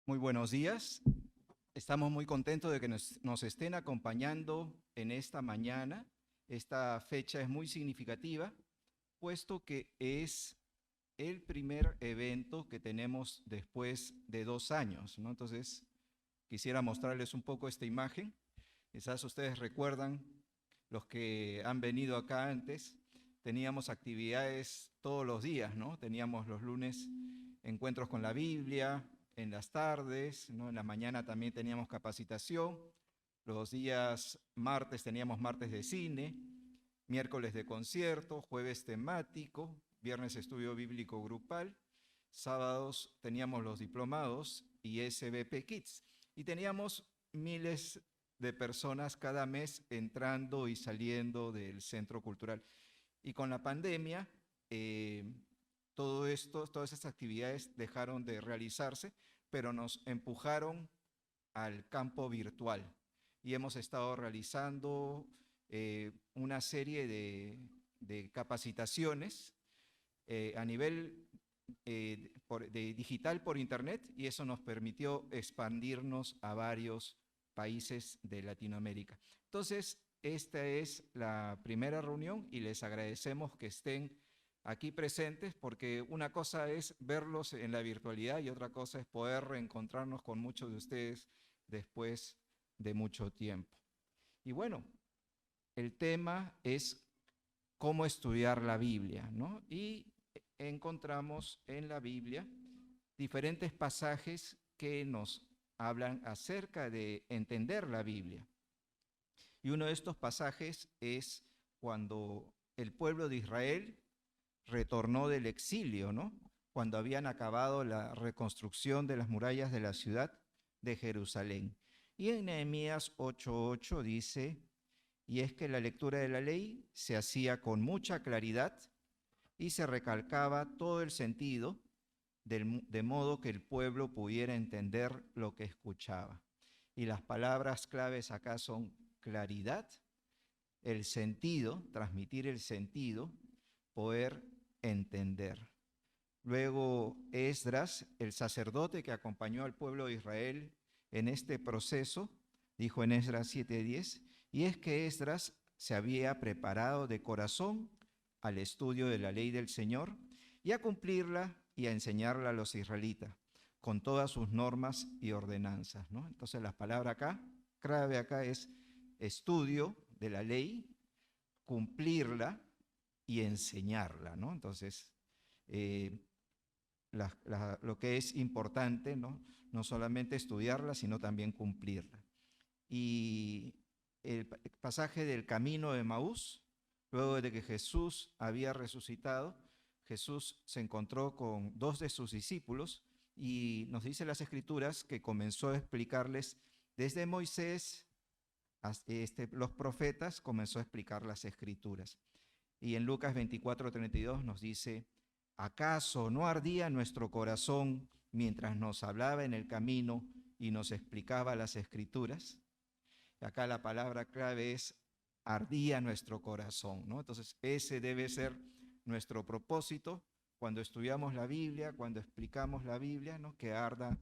Muy buenos días. Estamos muy contentos de que nos estén acompañando en esta mañana. Esta fecha es muy significativa, puesto que es el primer evento que tenemos después de 2 años, ¿no? Entonces, quisiera mostrarles un poco esta imagen. Quizás ustedes recuerdan, los que han venido acá antes, teníamos actividades todos los días, ¿no? Teníamos los lunes encuentros con la Biblia, en las tardes, ¿no? En la mañana también teníamos capacitación, los días martes teníamos martes de cine, miércoles de concierto, jueves temático, viernes estudio bíblico grupal, sábados teníamos los diplomados y SBP Kids. Y teníamos miles de personas cada mes entrando y saliendo del centro cultural. Y con la pandemia, todas estas actividades dejaron de realizarse, pero nos empujaron al campo virtual. Y hemos estado realizando una serie de capacitaciones a nivel de digital por internet, y eso nos permitió expandirnos a varios países de Latinoamérica. Entonces, esta es la primera reunión y les agradecemos que estén aquí presentes, porque una cosa es verlos en la virtualidad y otra cosa es poder reencontrarnos con muchos de ustedes después de mucho tiempo. Y bueno, el tema es cómo estudiar la Biblia, ¿no? Y encontramos en la Biblia diferentes pasajes que nos hablan acerca de entender la Biblia. Y uno de estos pasajes es cuando el pueblo de Israel retornó del exilio, ¿no? Cuando habían acabado la reconstrucción de las murallas de la ciudad de Jerusalén. Y en Nehemías 8:8 dice: y es que la lectura de la ley se hacía con mucha claridad y se recalcaba todo el sentido, de modo que el pueblo pudiera entender lo que escuchaba. Y las palabras claves acá son claridad, el sentido, transmitir el sentido, poder entender. Luego Esdras, el sacerdote que acompañó al pueblo de Israel en este proceso, dijo en Esdras 7:10, y es que Esdras se había preparado de corazón al estudio de la ley del Señor y a cumplirla y a enseñarla a los israelitas, con todas sus normas y ordenanzas, ¿no? Entonces la palabra acá, clave acá es estudio de la ley, cumplirla y enseñarla, ¿no? Entonces, lo que es importante, ¿no? No solamente estudiarla, sino también cumplirla. Y el pasaje del camino de Maús, luego de que Jesús había resucitado, Jesús se encontró con 2 de sus discípulos y nos dice las Escrituras que comenzó a explicarles desde Moisés hasta los profetas, comenzó a explicar las Escrituras. Y en Lucas 24:32 nos dice: ¿acaso no ardía nuestro corazón mientras nos hablaba en el camino y nos explicaba las Escrituras? Acá la palabra clave es ardía nuestro corazón, ¿no? Entonces, ese debe ser nuestro propósito cuando estudiamos la Biblia, cuando explicamos la Biblia, ¿no? Que arda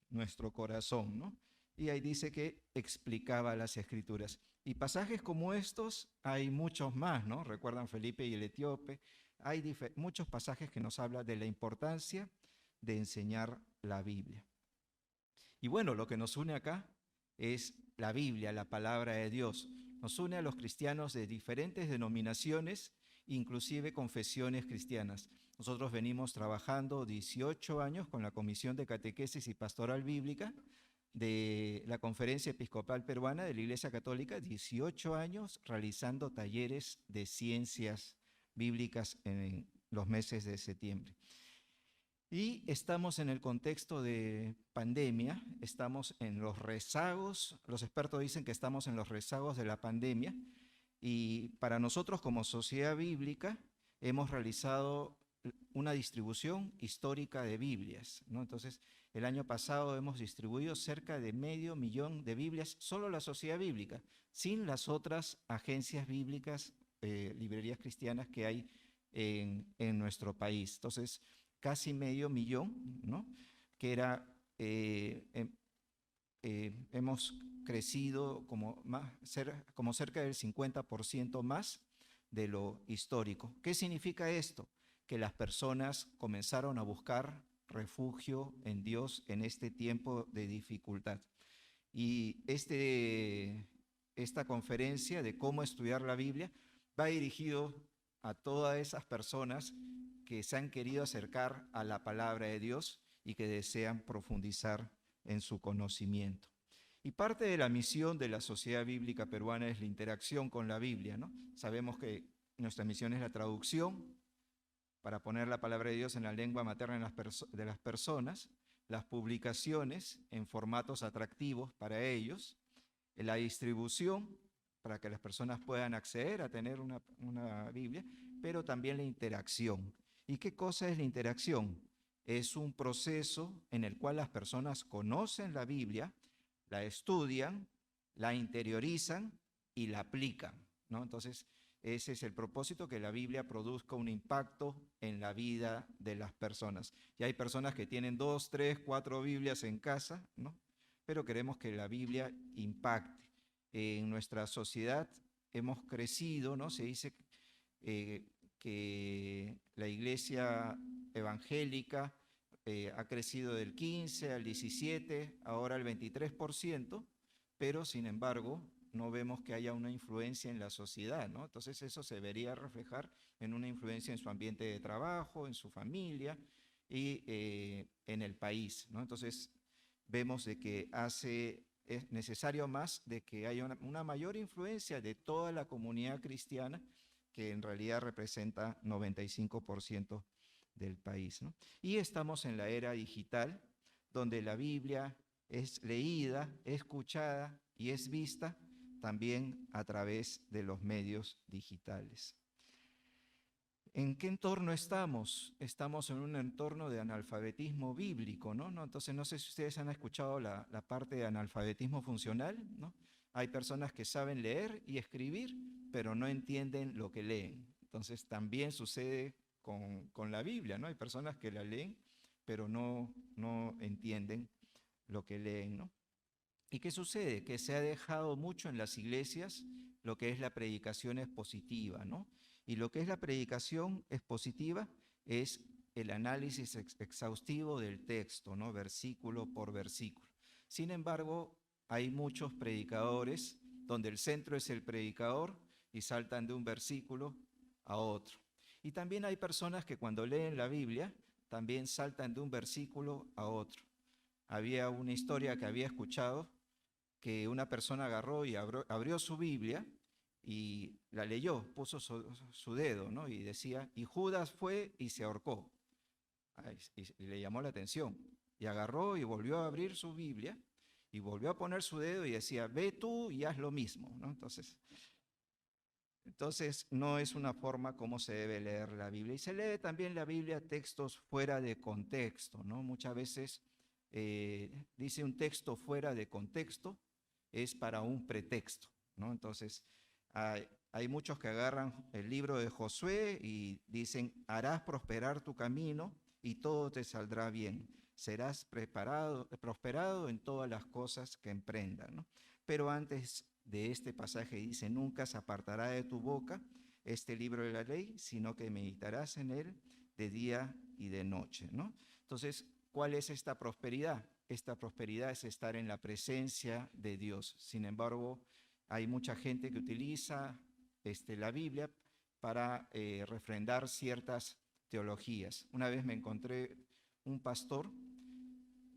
nuestro corazón, ¿no? Y ahí dice que explicaba las Escrituras. Y pasajes como estos hay muchos más, ¿no? Recuerdan Felipe y el etíope. Hay muchos pasajes que nos hablan de la importancia de enseñar la Biblia. Y bueno, lo que nos une acá es la Biblia, la palabra de Dios. Nos une a los cristianos de diferentes denominaciones, inclusive confesiones cristianas. Nosotros venimos trabajando 18 años con la Comisión de Catequesis y Pastoral Bíblica de la Conferencia Episcopal Peruana de la Iglesia Católica, 18 años realizando talleres de ciencias bíblicas en los meses de septiembre. Y estamos en el contexto de pandemia, estamos en los rezagos, los expertos dicen que estamos en los rezagos de la pandemia, y para nosotros como Sociedad Bíblica hemos realizado una distribución histórica de Biblias, ¿no? Entonces, el año pasado hemos distribuido cerca de 500.000 de Biblias, solo la Sociedad Bíblica, sin las otras agencias bíblicas, librerías cristianas que hay en nuestro país. Entonces, casi 500.000, ¿no? Que era hemos crecido como cerca del 50% más de lo histórico. ¿Qué significa esto? Que las personas comenzaron a buscar refugio en Dios en este tiempo de dificultad. Y esta conferencia de cómo estudiar la Biblia va dirigido a todas esas personas que se han querido acercar a la palabra de Dios y que desean profundizar en su conocimiento. Y parte de la misión de la Sociedad Bíblica Peruana es la interacción con la Biblia, ¿no? Sabemos que nuestra misión es la traducción para poner la palabra de Dios en la lengua materna de las personas, las publicaciones en formatos atractivos para ellos, la distribución para que las personas puedan acceder a tener una Biblia, pero también la interacción. ¿Y qué cosa es la interacción? Es un proceso en el cual las personas conocen la Biblia, la estudian, la interiorizan y la aplican, ¿no? Entonces, ese es el propósito, que la Biblia produzca un impacto en la vida de las personas. Y hay personas que tienen 2, 3, 4 Biblias en casa, ¿no? Pero queremos que la Biblia impacte. En nuestra sociedad hemos crecido, ¿no? Se dice que la iglesia evangélica ha crecido del 15 al 17, ahora al 23%, pero sin embargo no vemos que haya una influencia en la sociedad, ¿no? Entonces eso se debería reflejar en una influencia en su ambiente de trabajo, en su familia y en el país, ¿no? Entonces vemos de que es necesario más de que haya una mayor influencia de toda la comunidad cristiana, que en realidad representa 95% del país, ¿no? Y estamos en la era digital, donde la Biblia es leída, escuchada y es vista también a través de los medios digitales. ¿En qué entorno estamos? Estamos en un entorno de analfabetismo bíblico, ¿no? Entonces, no sé si ustedes han escuchado la parte de analfabetismo funcional, ¿no? Hay personas que saben leer y escribir, pero no entienden lo que leen. Entonces, también sucede con la Biblia, ¿no? Hay personas que la leen, pero no entienden lo que leen, ¿no? ¿Y qué sucede? Que se ha dejado mucho en las iglesias lo que es la predicación expositiva, ¿no? Y lo que es la predicación expositiva es el análisis exhaustivo del texto, ¿no? Versículo por versículo. Sin embargo, hay muchos predicadores donde el centro es el predicador y saltan de un versículo a otro. Y también hay personas que cuando leen la Biblia también saltan de un versículo a otro. Había una historia que había escuchado, que una persona agarró y abrió su Biblia y la leyó, puso su dedo, ¿no? Y decía, y Judas fue y se ahorcó. Y le llamó la atención. Y agarró y volvió a abrir su Biblia y volvió a poner su dedo y decía, ve tú y haz lo mismo, ¿no? Entonces no es una forma como se debe leer la Biblia. Y se lee también la Biblia textos fuera de contexto, ¿no? Muchas veces dice un texto fuera de contexto, es para un pretexto, ¿no? Entonces, hay muchos que agarran el libro de Josué y dicen, harás prosperar tu camino y todo te saldrá bien. Serás prosperado en todas las cosas que emprendas, ¿no? Pero antes de este pasaje dice, nunca se apartará de tu boca este libro de la ley, sino que meditarás en él de día y de noche, ¿no? Entonces, ¿cuál es esta prosperidad? Esta prosperidad es estar en la presencia de Dios. Sin embargo, hay mucha gente que utiliza la Biblia para refrendar ciertas teologías. Una vez me encontré un pastor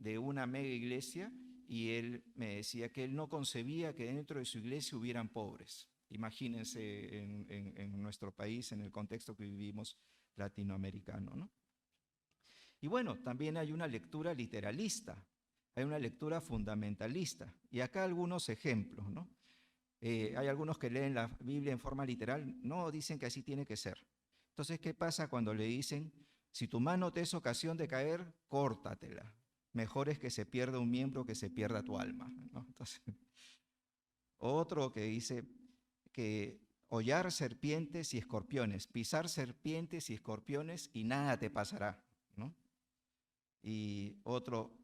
de una mega iglesia y él me decía que él no concebía que dentro de su iglesia hubieran pobres. Imagínense en nuestro país, en el contexto que vivimos latinoamericano, ¿no? Y bueno, también hay una lectura literalista, hay una lectura fundamentalista. Y acá algunos ejemplos, ¿no? Hay algunos que leen la Biblia en forma literal, no, dicen que así tiene que ser. Entonces, ¿qué pasa cuando le dicen, si tu mano te es ocasión de caer, córtatela? Mejor es que se pierda un miembro que se pierda tu alma, ¿no? Entonces, otro que dice que hollar serpientes y escorpiones, pisar serpientes y escorpiones y nada te pasará, ¿no? Y otro,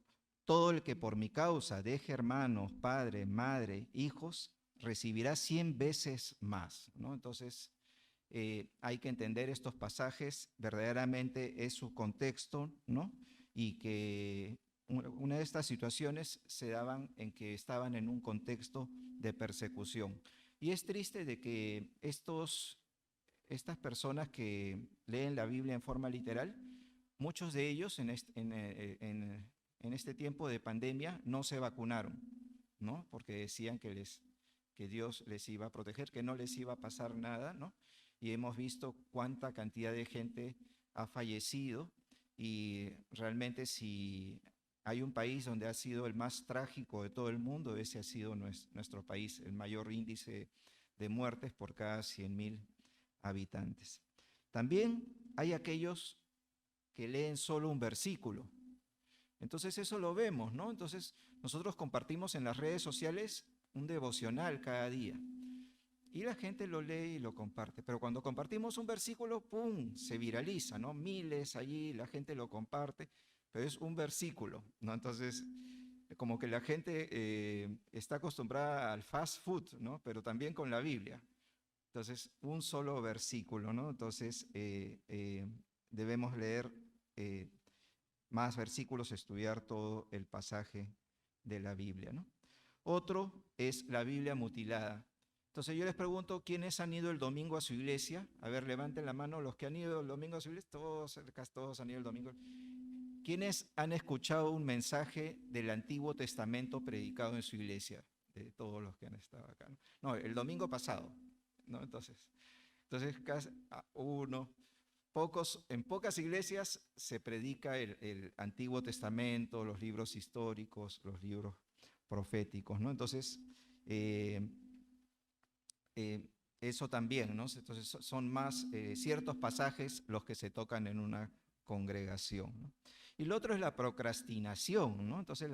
todo el que por mi causa deje hermanos, padre, madre, hijos, recibirá 100 veces más, ¿no? Entonces, hay que entender estos pasajes, verdaderamente es su contexto, ¿no? Y que una de estas situaciones se daban en que estaban en un contexto de persecución. Y es triste de que estas personas que leen la Biblia en forma literal, muchos de ellos en este tiempo de pandemia no se vacunaron, ¿no? Porque decían que Dios les iba a proteger, que no les iba a pasar nada, ¿no? Y hemos visto cuánta cantidad de gente ha fallecido y realmente si hay un país donde ha sido el más trágico de todo el mundo, ese ha sido nuestro país, el mayor índice de muertes por cada 100.000 habitantes. También hay aquellos que leen solo un versículo. Entonces eso lo vemos, ¿no? Entonces nosotros compartimos en las redes sociales un devocional cada día. Y la gente lo lee y lo comparte. Pero cuando compartimos un versículo, ¡pum!, se viraliza, ¿no? Miles allí, la gente lo comparte, pero es un versículo, ¿no? Entonces, como que la gente está acostumbrada al fast food, ¿no? Pero también con la Biblia. Entonces, un solo versículo, ¿no? Entonces, debemos leer más versículos, estudiar todo el pasaje de la Biblia, ¿no? Otro es la Biblia mutilada. Entonces yo les pregunto, ¿quiénes han ido el domingo a su iglesia? A ver, levanten la mano los que han ido el domingo a su iglesia. Todos han ido el domingo. ¿Quiénes han escuchado un mensaje del Antiguo Testamento predicado en su iglesia? De todos los que han estado acá. No, el domingo pasado, ¿no? Entonces en pocas iglesias se predica el Antiguo Testamento, los libros históricos, los libros proféticos, ¿no? Entonces, eso también, ¿no? Entonces son más ciertos pasajes los que se tocan en una congregación, ¿no? Y lo otro es la procrastinación, ¿no? Entonces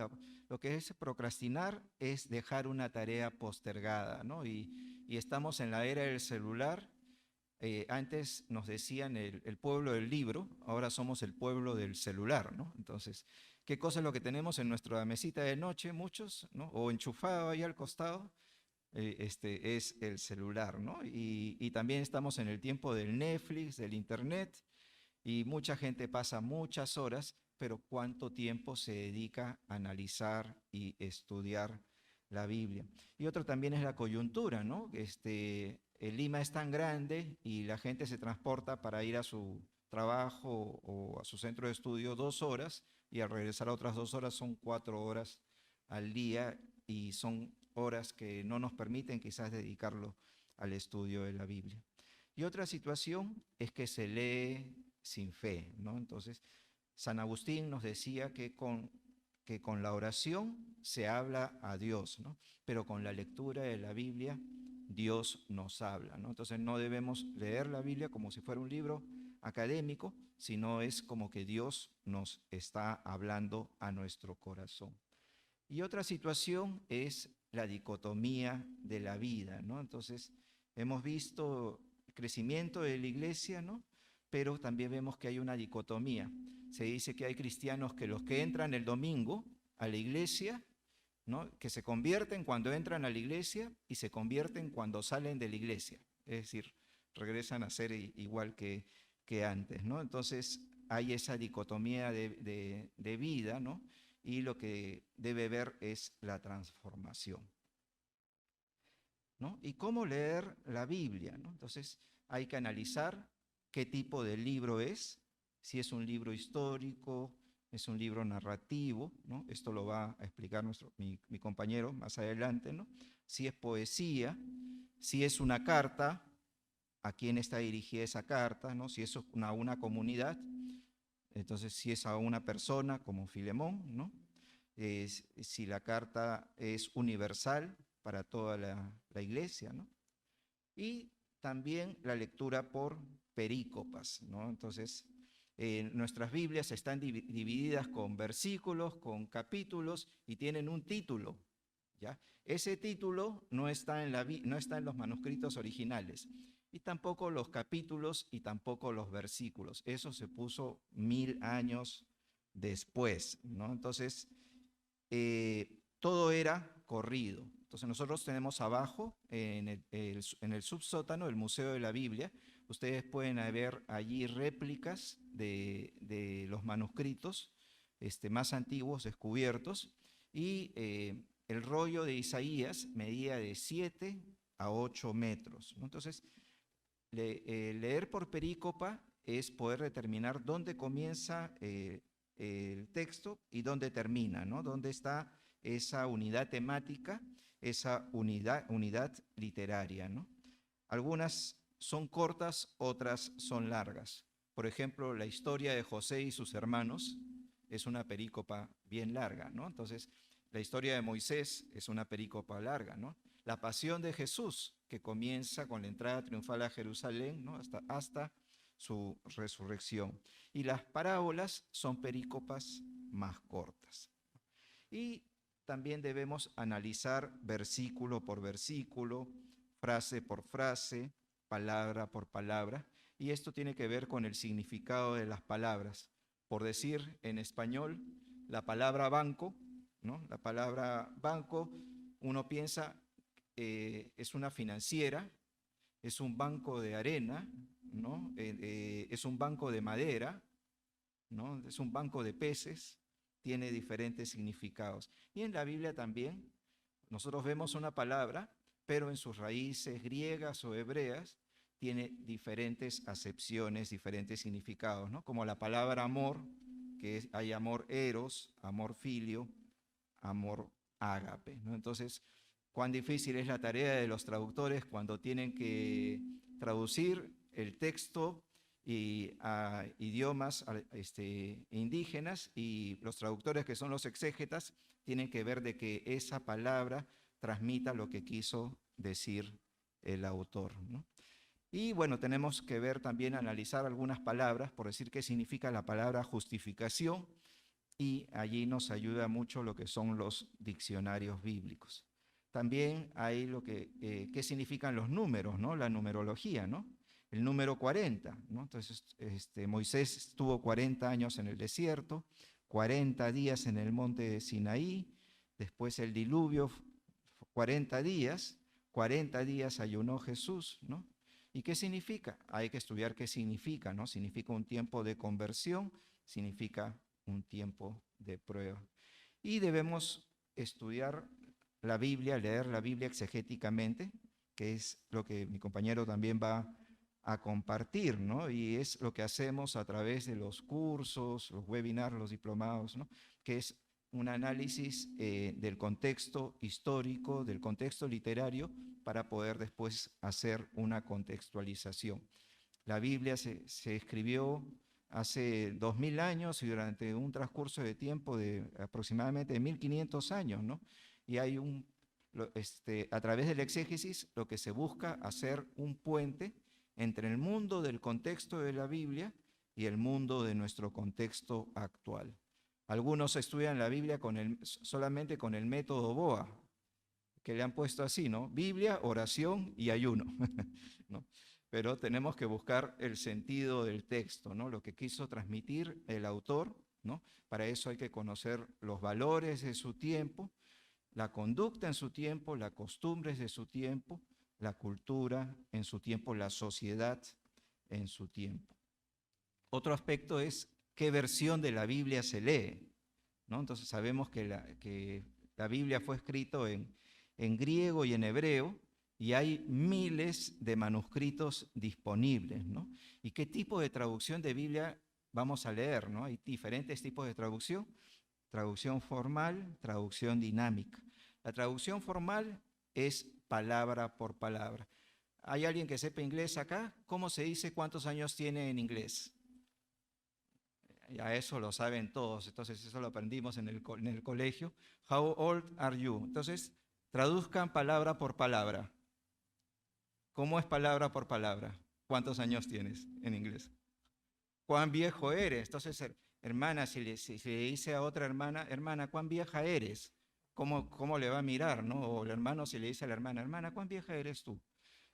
lo que es procrastinar es dejar una tarea postergada, ¿no? Y estamos en la era del celular. Antes nos decían el pueblo del libro, ahora somos el pueblo del celular, ¿no? Entonces, ¿qué cosa es lo que tenemos en nuestra mesita de noche? Muchos, ¿no? O enchufado ahí al costado, es el celular, ¿no? Y también estamos en el tiempo del Netflix, del Internet, y mucha gente pasa muchas horas, pero ¿cuánto tiempo se dedica a analizar y estudiar la Biblia? Y otro también es la coyuntura, ¿no? Lima es tan grande y la gente se transporta para ir a su trabajo o a su centro de estudio 2 horas y al regresar a otras 2 horas son 4 horas al día y son horas que no nos permiten quizás dedicarlo al estudio de la Biblia. Y otra situación es que se lee sin fe, ¿no? Entonces, San Agustín nos decía que con la oración se habla a Dios, ¿no? Pero con la lectura de la Biblia Dios nos habla, ¿no? Entonces no debemos leer la Biblia como si fuera un libro académico, sino es como que Dios nos está hablando a nuestro corazón. Y otra situación es la dicotomía de la vida, ¿no? Entonces hemos visto el crecimiento de la iglesia, ¿no? Pero también vemos que hay una dicotomía. Se dice que hay cristianos que los que entran el domingo a la iglesia, ¿no?, que se convierten cuando entran a la iglesia y se convierten cuando salen de la iglesia. Es decir, regresan a ser igual que antes, ¿no? Entonces hay esa dicotomía de vida, ¿no? Y lo que debe ver es la transformación, ¿no? ¿Y cómo leer la Biblia, ¿no? Entonces hay que analizar qué tipo de libro es, si es un libro histórico, es un libro narrativo, ¿no? Esto lo va a explicar mi compañero más adelante, ¿no? Si es poesía, si es una carta, a quién está dirigida esa carta, ¿no? Si es una comunidad, entonces si es a una persona como Filemón, ¿no? Si la carta es universal para toda la iglesia, ¿no? Y también la lectura por perícopas, ¿no? Entonces, nuestras Biblias están divididas con versículos, con capítulos y tienen un título, ¿ya? Ese título no está en los manuscritos originales y tampoco los capítulos y tampoco los versículos. Eso se puso 1000 años después, ¿no? Entonces, todo era corrido. Entonces nosotros tenemos abajo, en el subsótano, el Museo de la Biblia. Ustedes pueden ver allí réplicas de los manuscritos más antiguos descubiertos, y el rollo de Isaías medía de 7 a 8 metros, ¿no? Entonces, leer por perícopa es poder determinar dónde comienza el texto y dónde termina, ¿no? Dónde está esa unidad temática, esa unidad literaria, ¿no? Algunas son cortas, otras son largas. Por ejemplo, la historia de José y sus hermanos es una perícopa bien larga, ¿no? Entonces, la historia de Moisés es una perícopa larga, ¿no? La pasión de Jesús, que comienza con la entrada triunfal a Jerusalén, ¿no? hasta su resurrección. Y las parábolas son perícopas más cortas. Y también debemos analizar versículo por versículo, frase por frase, palabra por palabra, y esto tiene que ver con el significado de las palabras. Por decir en español, la palabra banco, ¿no? La palabra banco, uno piensa, es una financiera, es un banco de arena, ¿no? Es un banco de madera, ¿no? Es un banco de peces, tiene diferentes significados. Y en la Biblia también nosotros vemos una palabra, pero en sus raíces griegas o hebreas tiene diferentes acepciones, diferentes significados, ¿no? Como la palabra amor, hay amor eros, amor filio, amor ágape, ¿no? Entonces, cuán difícil es la tarea de los traductores cuando tienen que traducir el texto a idiomas indígenas, y los traductores, que son los exégetas, tienen que ver de que esa palabra transmita lo que quiso decir el autor, ¿no? Y bueno, tenemos que ver también, analizar algunas palabras, por decir qué significa la palabra justificación, y allí nos ayuda mucho lo que son los diccionarios bíblicos. También hay qué significan los números, ¿no? La numerología, ¿no? El número 40, ¿no? Entonces, Moisés estuvo 40 años en el desierto, 40 días en el monte de Sinaí, después el diluvio, 40 días, 40 días ayunó Jesús, ¿no? ¿Y qué significa? Hay que estudiar qué significa, ¿no? Significa un tiempo de conversión, significa un tiempo de prueba. Y debemos estudiar la Biblia, leer la Biblia exegéticamente, que es lo que mi compañero también va a compartir, ¿no? Y es lo que hacemos a través de los cursos, los webinars, los diplomados, ¿no? Que es un análisis del contexto histórico, del contexto literario, para poder después hacer una contextualización. La Biblia se escribió hace 2000 años y durante un transcurso de tiempo de aproximadamente 1500 años, ¿no? Y hay a través del exégesis, lo que se busca hacer un puente entre el mundo del contexto de la Biblia y el mundo de nuestro contexto actual. Algunos estudian la Biblia solamente con el método BOA, que le han puesto así, ¿no? Biblia, oración y ayuno, ¿no? Pero tenemos que buscar el sentido del texto, ¿no? Lo que quiso transmitir el autor, ¿no? Para eso hay que conocer los valores de su tiempo, la conducta en su tiempo, las costumbres de su tiempo, la cultura en su tiempo, la sociedad en su tiempo. Otro aspecto es qué versión de la Biblia se lee, ¿no? Entonces sabemos que la Biblia fue escrito en griego y en hebreo, y hay miles de manuscritos disponibles, ¿no? ¿Y qué tipo de traducción de Biblia vamos a leer, ¿no? Hay diferentes tipos de traducción: traducción formal, traducción dinámica. La traducción formal es palabra por palabra. ¿Hay alguien que sepa inglés acá? ¿Cómo se dice cuántos años tiene en inglés? Ya eso lo saben todos, entonces eso lo aprendimos en el colegio. How old are you? Entonces, traduzcan palabra por palabra. ¿Cómo es palabra por palabra? ¿Cuántos años tienes en inglés? ¿Cuán viejo eres? Entonces, hermana, si le dice a otra hermana, hermana, ¿cuán vieja eres? ¿Cómo le va a mirar, no? O el hermano, si le dice a la hermana, hermana, ¿cuán vieja eres tú?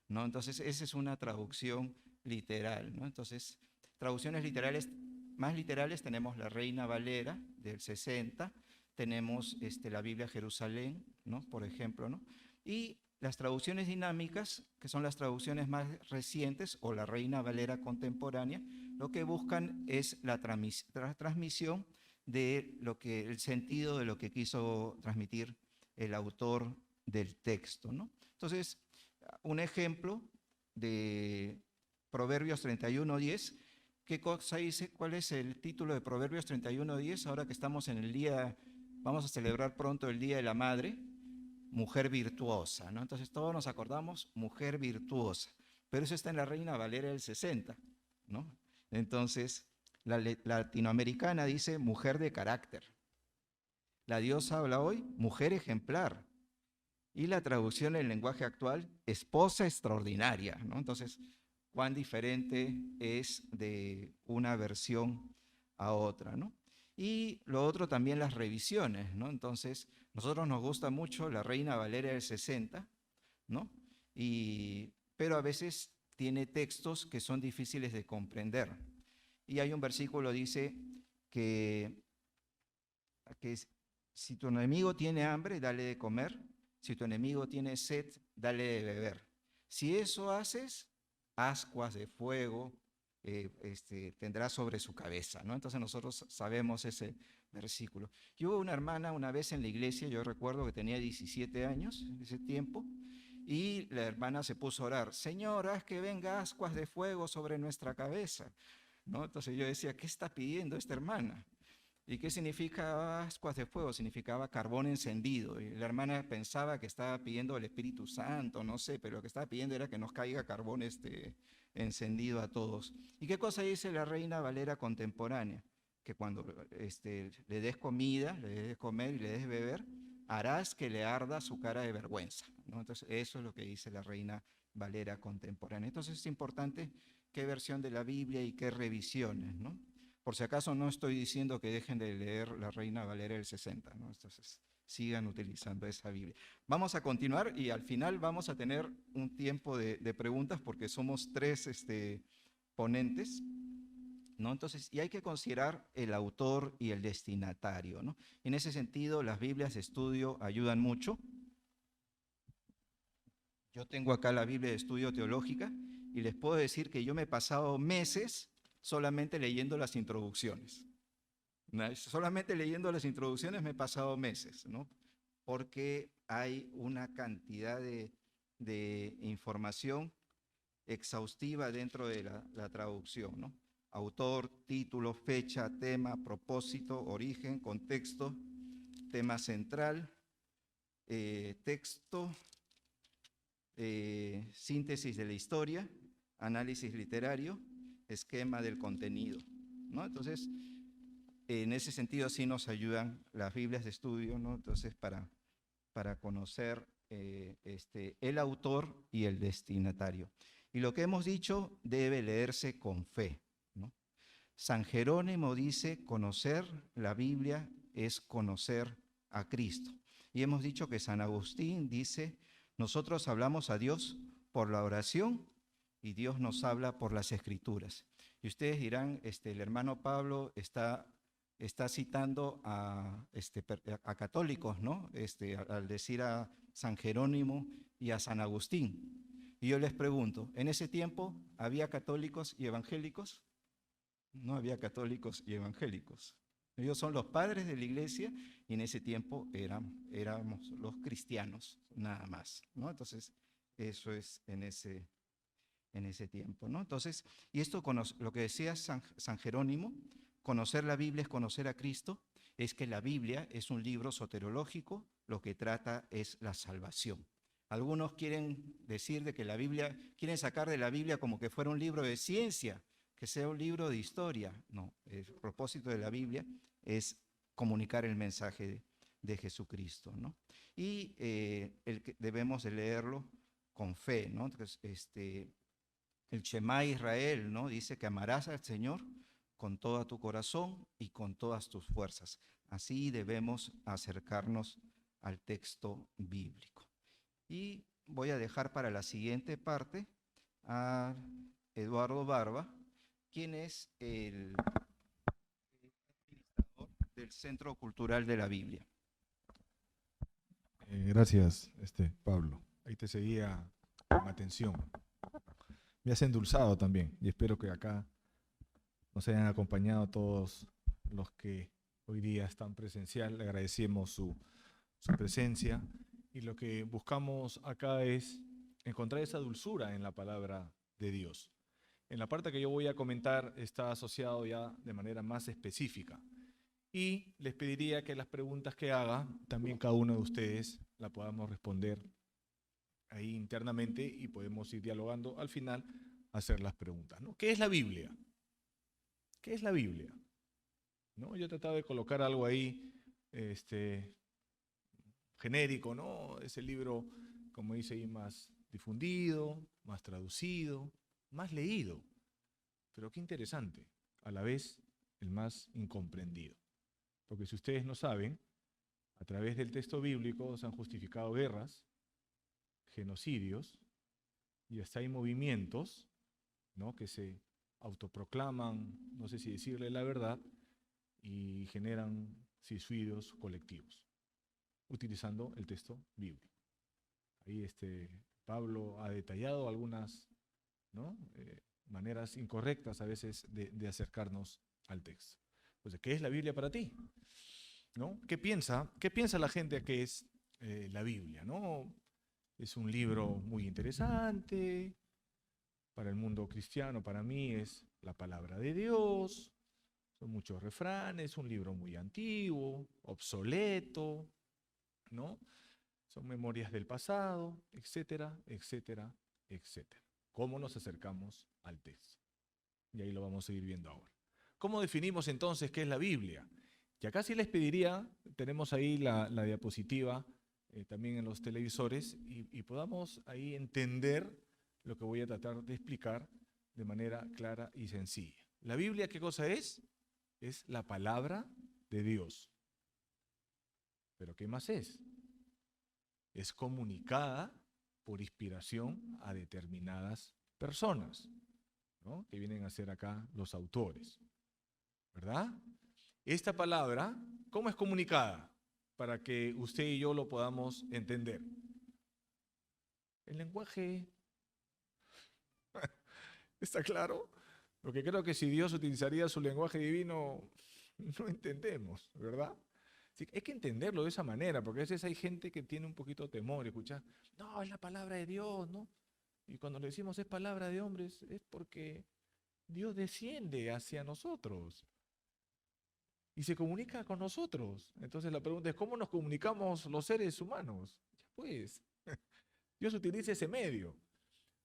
¿No? Entonces, esa es una traducción literal, ¿no? Entonces, traducciones literales, más literales, tenemos la Reina Valera del 60, tenemos la Biblia Jerusalén, ¿no? Por ejemplo, ¿no? Y las traducciones dinámicas, que son las traducciones más recientes, o la Reina Valera contemporánea, lo que buscan es la transmisión de el sentido de lo que quiso transmitir el autor del texto, ¿no? Entonces, un ejemplo de Proverbios 31:10, ¿qué cosa dice? ¿Cuál es el título de Proverbios 31:10? Ahora que estamos en el día, vamos a celebrar pronto el Día de la Madre, mujer virtuosa, ¿no? Entonces todos nos acordamos, mujer virtuosa, pero eso está en la Reina Valera del 60, ¿no? Entonces, la latinoamericana dice mujer de carácter. La diosa habla hoy, mujer ejemplar. Y la traducción en lenguaje actual, esposa extraordinaria, ¿no? Entonces, cuán diferente es de una versión a otra, ¿no? Y lo otro también las revisiones, ¿no? Entonces, nosotros nos gusta mucho la Reina Valera del 60, ¿no? Pero a veces tiene textos que son difíciles de comprender. Y hay un versículo que dice que si tu enemigo tiene hambre, dale de comer. Si tu enemigo tiene sed, dale de beber. Si eso haces, ascuas de fuego tendrá sobre su cabeza, ¿no? Entonces nosotros sabemos ese versículo. Yo hubo una hermana una vez en la iglesia, yo recuerdo que tenía 17 años en ese tiempo, y la hermana se puso a orar, Señor, haz que venga ascuas de fuego sobre nuestra cabeza, ¿no? Entonces yo decía, ¿qué está pidiendo esta hermana? ¿Y qué significa ascuas de fuego? Significaba carbón encendido. Y la hermana pensaba que estaba pidiendo el Espíritu Santo, no sé, pero lo que estaba pidiendo era que nos caiga carbón encendido a todos. ¿Y qué cosa dice la Reina Valera contemporánea? Que cuando le des comida, le des de comer y le des de beber, harás que le arda su cara de vergüenza, ¿no? Entonces, eso es lo que dice la Reina Valera contemporánea. Entonces, es importante qué versión de la Biblia y qué revisiones, ¿no? Por si acaso no estoy diciendo que dejen de leer la Reina Valera del 60, ¿no? Entonces, sigan utilizando esa Biblia. Vamos a continuar y al final vamos a tener un tiempo de preguntas porque somos tres ponentes, ¿no? Entonces, y hay que considerar el autor y el destinatario, ¿no? En ese sentido, las Biblias de estudio ayudan mucho. Yo tengo acá la Biblia de estudio teológica y les puedo decir que yo me he pasado meses solamente leyendo las introducciones. Solamente leyendo las introducciones me he pasado meses, ¿no? Porque hay una cantidad de información exhaustiva dentro de la traducción, ¿no? Autor, título, fecha, tema, propósito, origen, contexto, tema central, texto, síntesis de la historia, análisis literario, esquema del contenido, ¿no? Entonces, en ese sentido sí nos ayudan las Biblias de estudio, ¿no? Entonces, para conocer el autor y el destinatario. Y lo que hemos dicho debe leerse con fe, ¿no? San Jerónimo dice, conocer la Biblia es conocer a Cristo. Y hemos dicho que San Agustín dice, nosotros hablamos a Dios por la oración y Dios nos habla por las Escrituras. Y ustedes dirán, el hermano Pablo está citando a católicos, ¿no? Al decir a San Jerónimo y a San Agustín. Y yo les pregunto, ¿en ese tiempo había católicos y evangélicos? No había católicos y evangélicos. Ellos son los padres de la iglesia y en ese tiempo éramos los cristianos, nada más, ¿no? Entonces, eso es en ese tiempo, ¿no? Entonces, y esto lo que decía San Jerónimo, conocer la Biblia es conocer a Cristo, es que la Biblia es un libro soterológico, lo que trata es la salvación. Algunos quieren decir de que la Biblia, quieren sacar de la Biblia como que fuera un libro de ciencia, que sea un libro de historia. No, el propósito de la Biblia es comunicar el mensaje de Jesucristo, ¿no? Y debemos de leerlo con fe, ¿no? Entonces, el Shema Israel, ¿no? Dice que amarás al Señor con todo tu corazón y con todas tus fuerzas. Así debemos acercarnos al texto bíblico. Y voy a dejar para la siguiente parte a Eduardo Barba, quien es el administrador del Centro Cultural de la Biblia. Gracias, Pablo. Ahí te seguía con atención. Me has endulzado también y espero que acá nos hayan acompañado todos los que hoy día están presencial. Le agradecemos su presencia y lo que buscamos acá es encontrar esa dulzura en la palabra de Dios. En la parte que yo voy a comentar está asociado ya de manera más específica. Y les pediría que las preguntas que haga, también cada uno de ustedes la podamos responder ahí internamente y podemos ir dialogando al final, hacer las preguntas, ¿no? ¿Qué es la Biblia? ¿Qué es la Biblia? ¿No? Yo he tratado de colocar algo ahí genérico, ¿no? Es el libro, como dice ahí, más difundido, más traducido, más leído. Pero qué interesante, a la vez el más incomprendido. Porque si ustedes no saben, a través del texto bíblico se han justificado guerras, genocidios, y hasta hay movimientos, ¿no?, que se autoproclaman, no sé si decirle la verdad, y generan suicidios colectivos, utilizando el texto bíblico. Ahí Pablo ha detallado algunas, ¿no?, maneras incorrectas a veces de acercarnos al texto. Entonces, ¿qué es la Biblia para ti? ¿No? ¿Qué piensa la gente que es la Biblia? ¿No? Es un libro muy interesante, para el mundo cristiano, para mí es la palabra de Dios, son muchos refranes, un libro muy antiguo, obsoleto, ¿no? Son memorias del pasado, etcétera, etcétera, etcétera. ¿Cómo nos acercamos al texto? Y ahí lo vamos a ir viendo ahora. ¿Cómo definimos entonces qué es la Biblia? Y acá sí les pediría, tenemos ahí la diapositiva también en los televisores, y podamos ahí entender lo que voy a tratar de explicar de manera clara y sencilla. ¿La Biblia qué cosa es? Es la palabra de Dios. ¿Pero qué más es? Es comunicada por inspiración a determinadas personas, ¿no?, que vienen a ser acá los autores, ¿verdad? Esta palabra, ¿cómo es comunicada? Para que usted y yo lo podamos entender. El lenguaje, ¿está claro? Porque creo que si Dios utilizaría su lenguaje divino, no entendemos, ¿verdad? Sí, hay que entenderlo de esa manera, porque a veces hay gente que tiene un poquito de temor, escuchar, no, es la palabra de Dios, ¿no? Y cuando le decimos es palabra de hombres, es porque Dios desciende hacia nosotros y se comunica con nosotros. Entonces la pregunta es, ¿cómo nos comunicamos los seres humanos? Ya pues, Dios utiliza ese medio.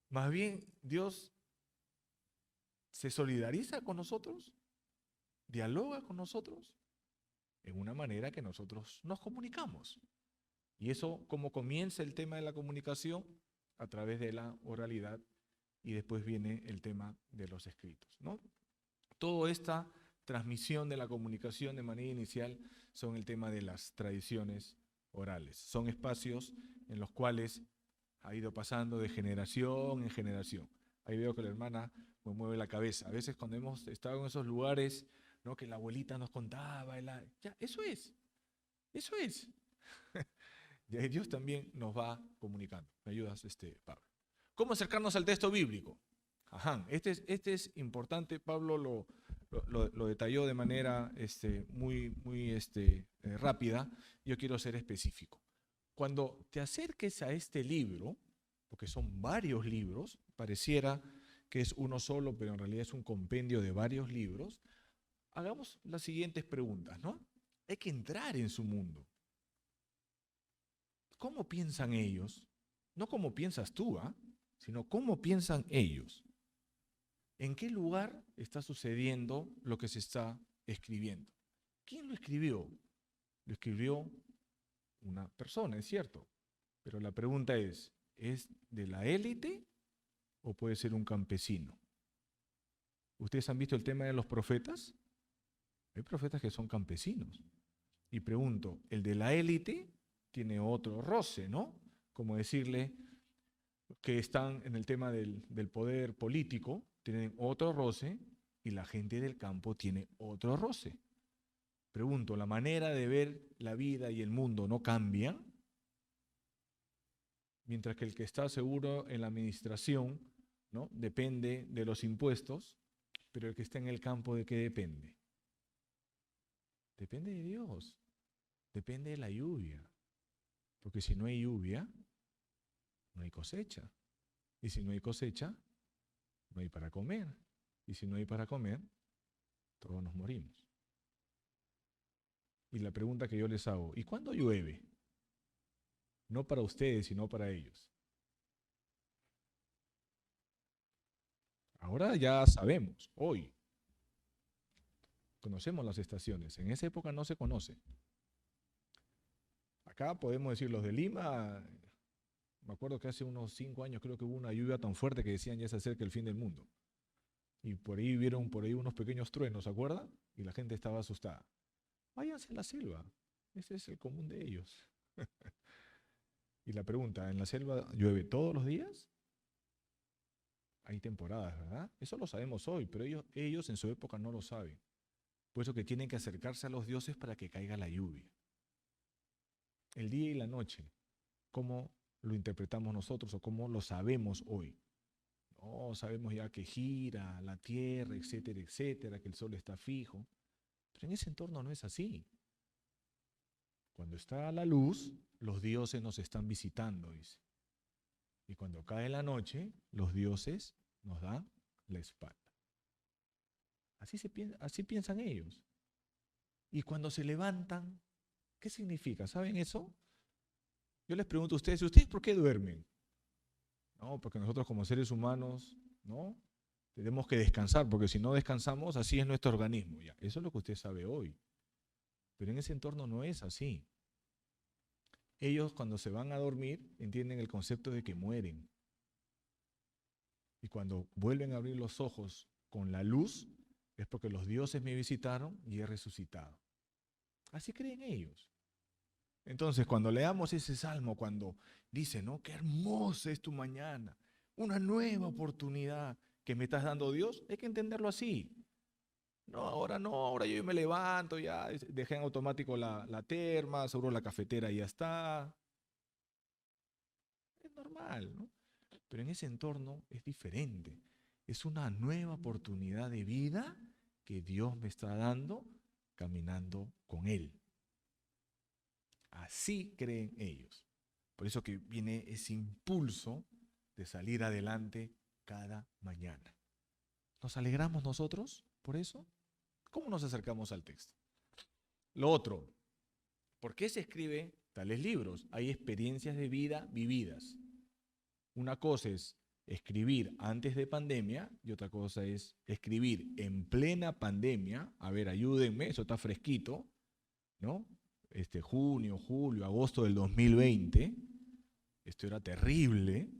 Más bien, Dios se solidariza con nosotros, dialoga con nosotros, en una manera que nosotros nos comunicamos. Y eso, ¿cómo comienza el tema de la comunicación? A través de la oralidad, y después viene el tema de los escritos, ¿no? Toda esta transmisión de la comunicación de manera inicial son el tema de las tradiciones orales. Son espacios en los cuales ha ido pasando de generación en generación. Ahí veo que la hermana me mueve la cabeza. A veces cuando hemos estado en esos lugares, ¿no?, que la abuelita nos contaba, ya, eso es. Y ahí Dios también nos va comunicando. ¿Me ayudas, Pablo? ¿Cómo acercarnos al texto bíblico? Ajá, este es importante. Pablo lo detalló de manera muy rápida. Yo quiero ser específico. Cuando te acerques a este libro, porque son varios libros, pareciera que es uno solo, pero en realidad es un compendio de varios libros, hagamos las siguientes preguntas, ¿no? Hay que entrar en su mundo. ¿Cómo piensan ellos? No cómo piensas tú, sino cómo piensan ellos. ¿En qué lugar está sucediendo lo que se está escribiendo? ¿Quién lo escribió? Lo escribió una persona, es cierto. Pero la pregunta ¿es de la élite o puede ser un campesino? ¿Ustedes han visto el tema de los profetas? Hay profetas que son campesinos. Y pregunto, ¿el de la élite tiene otro roce, ¿no? Como decirle que están en el tema del poder político, tienen otro roce, y la gente del campo tiene otro roce. Pregunto, ¿la manera de ver la vida y el mundo no cambia? Mientras que el que está seguro en la administración, ¿no?, depende de los impuestos, pero el que está en el campo, ¿de qué depende? Depende de Dios, depende de la lluvia. Porque si no hay lluvia, no hay cosecha. Y si no hay cosecha, no hay para comer. Y si no hay para comer, todos nos morimos. Y la pregunta que yo les hago, ¿y cuándo llueve? No para ustedes, sino para ellos. Ahora ya sabemos, hoy, conocemos las estaciones. En esa época no se conoce. Acá podemos decir, los de Lima, me acuerdo que hace unos 5 años creo que hubo una lluvia tan fuerte que decían ya se acerca el fin del mundo. Y por ahí vieron por ahí unos pequeños truenos, ¿se acuerdan? Y la gente estaba asustada. Váyanse a la selva, ese es el común de ellos. Y la pregunta, ¿en la selva llueve todos los días? Hay temporadas, ¿verdad? Eso lo sabemos hoy, pero ellos en su época no lo saben. Por eso que tienen que acercarse a los dioses para que caiga la lluvia. El día y la noche, ¿cómo lo interpretamos nosotros o cómo lo sabemos hoy? No, sabemos ya que gira la tierra, etcétera, que el sol está fijo. Pero en ese entorno no es así. Cuando está la luz, los dioses nos están visitando, dice. Y cuando cae la noche, los dioses nos dan la espalda. Así piensan ellos. Y cuando se levantan, ¿qué significa? ¿Saben eso? Yo les pregunto a ustedes por qué duermen? No, porque nosotros como seres humanos, ¿no?, tenemos que descansar, porque si no descansamos, así es nuestro organismo. Ya, eso es lo que usted sabe hoy. Pero en ese entorno no es así. Ellos cuando se van a dormir entienden el concepto de que mueren. Y cuando vuelven a abrir los ojos con la luz, es porque los dioses me visitaron y he resucitado. Así creen ellos. Entonces, cuando leamos ese salmo, cuando dice, ¿no?, qué hermosa es tu mañana, una nueva oportunidad que me estás dando, Dios, hay que entenderlo así. No, ahora yo me levanto, ya dejé en automático la terma, seguro la cafetera y ya está. Es normal, ¿no? Pero en ese entorno es diferente. Es una nueva oportunidad de vida que Dios me está dando caminando con Él. Así creen ellos. Por eso que viene ese impulso de salir adelante cada mañana. ¿Nos alegramos nosotros por eso? ¿Cómo nos acercamos al texto? Lo otro, ¿por qué se escriben tales libros? Hay experiencias de vida vividas. Una cosa es escribir antes de pandemia y otra cosa es escribir en plena pandemia. A ver, ayúdenme, eso está fresquito, ¿no? Junio, julio, agosto del 2020. Esto era terrible,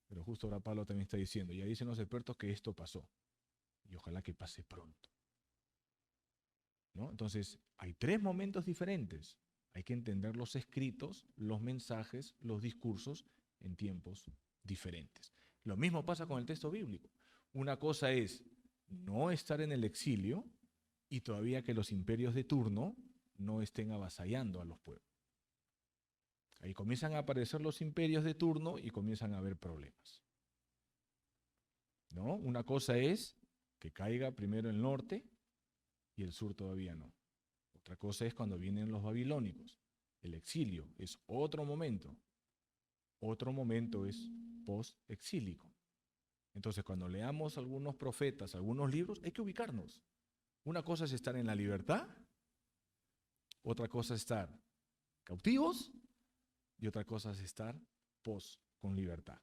pero justo ahora Pablo también está diciendo, ya dicen los expertos que esto pasó. Y ojalá que pase pronto, ¿no? Entonces, hay 3 momentos diferentes. Hay que entender los escritos, los mensajes, los discursos en tiempos diferentes. Lo mismo pasa con el texto bíblico. Una cosa es no estar en el exilio y todavía que los imperios de turno no estén avasallando a los pueblos. Ahí comienzan a aparecer los imperios de turno y comienzan a haber problemas, ¿no? Una cosa es que caiga primero el norte y el sur todavía no. Otra cosa es cuando vienen los babilónicos. El exilio es otro momento. Otro momento es post-exílico. Entonces, cuando leamos algunos profetas, algunos libros, hay que ubicarnos. Una cosa es estar en la libertad, otra cosa es estar cautivos y otra cosa es estar con libertad.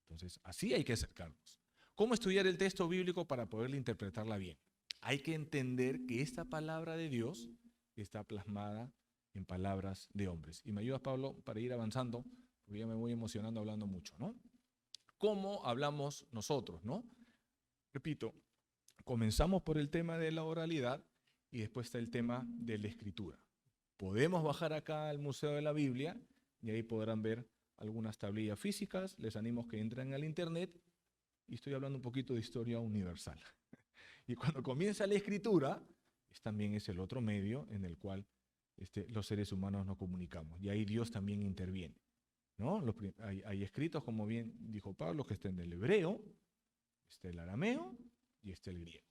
Entonces, así hay que acercarnos. ¿Cómo estudiar el texto bíblico para poderle interpretarla bien? Hay que entender que esta palabra de Dios está plasmada en palabras de hombres. Y me ayudas, Pablo, para ir avanzando, porque ya me voy emocionando hablando mucho, ¿no? ¿Cómo hablamos nosotros, no? Repito, comenzamos por el tema de la oralidad y después está el tema de la escritura. Podemos bajar acá al Museo de la Biblia y ahí podrán ver algunas tablillas físicas. Les animo que entren al internet y estoy hablando un poquito de historia universal. Y cuando comienza la escritura, también es el otro medio en el cual los seres humanos nos comunicamos. Y ahí Dios también interviene, ¿no? Hay escritos, como bien dijo Pablo, que está en el hebreo, está el arameo y está el griego.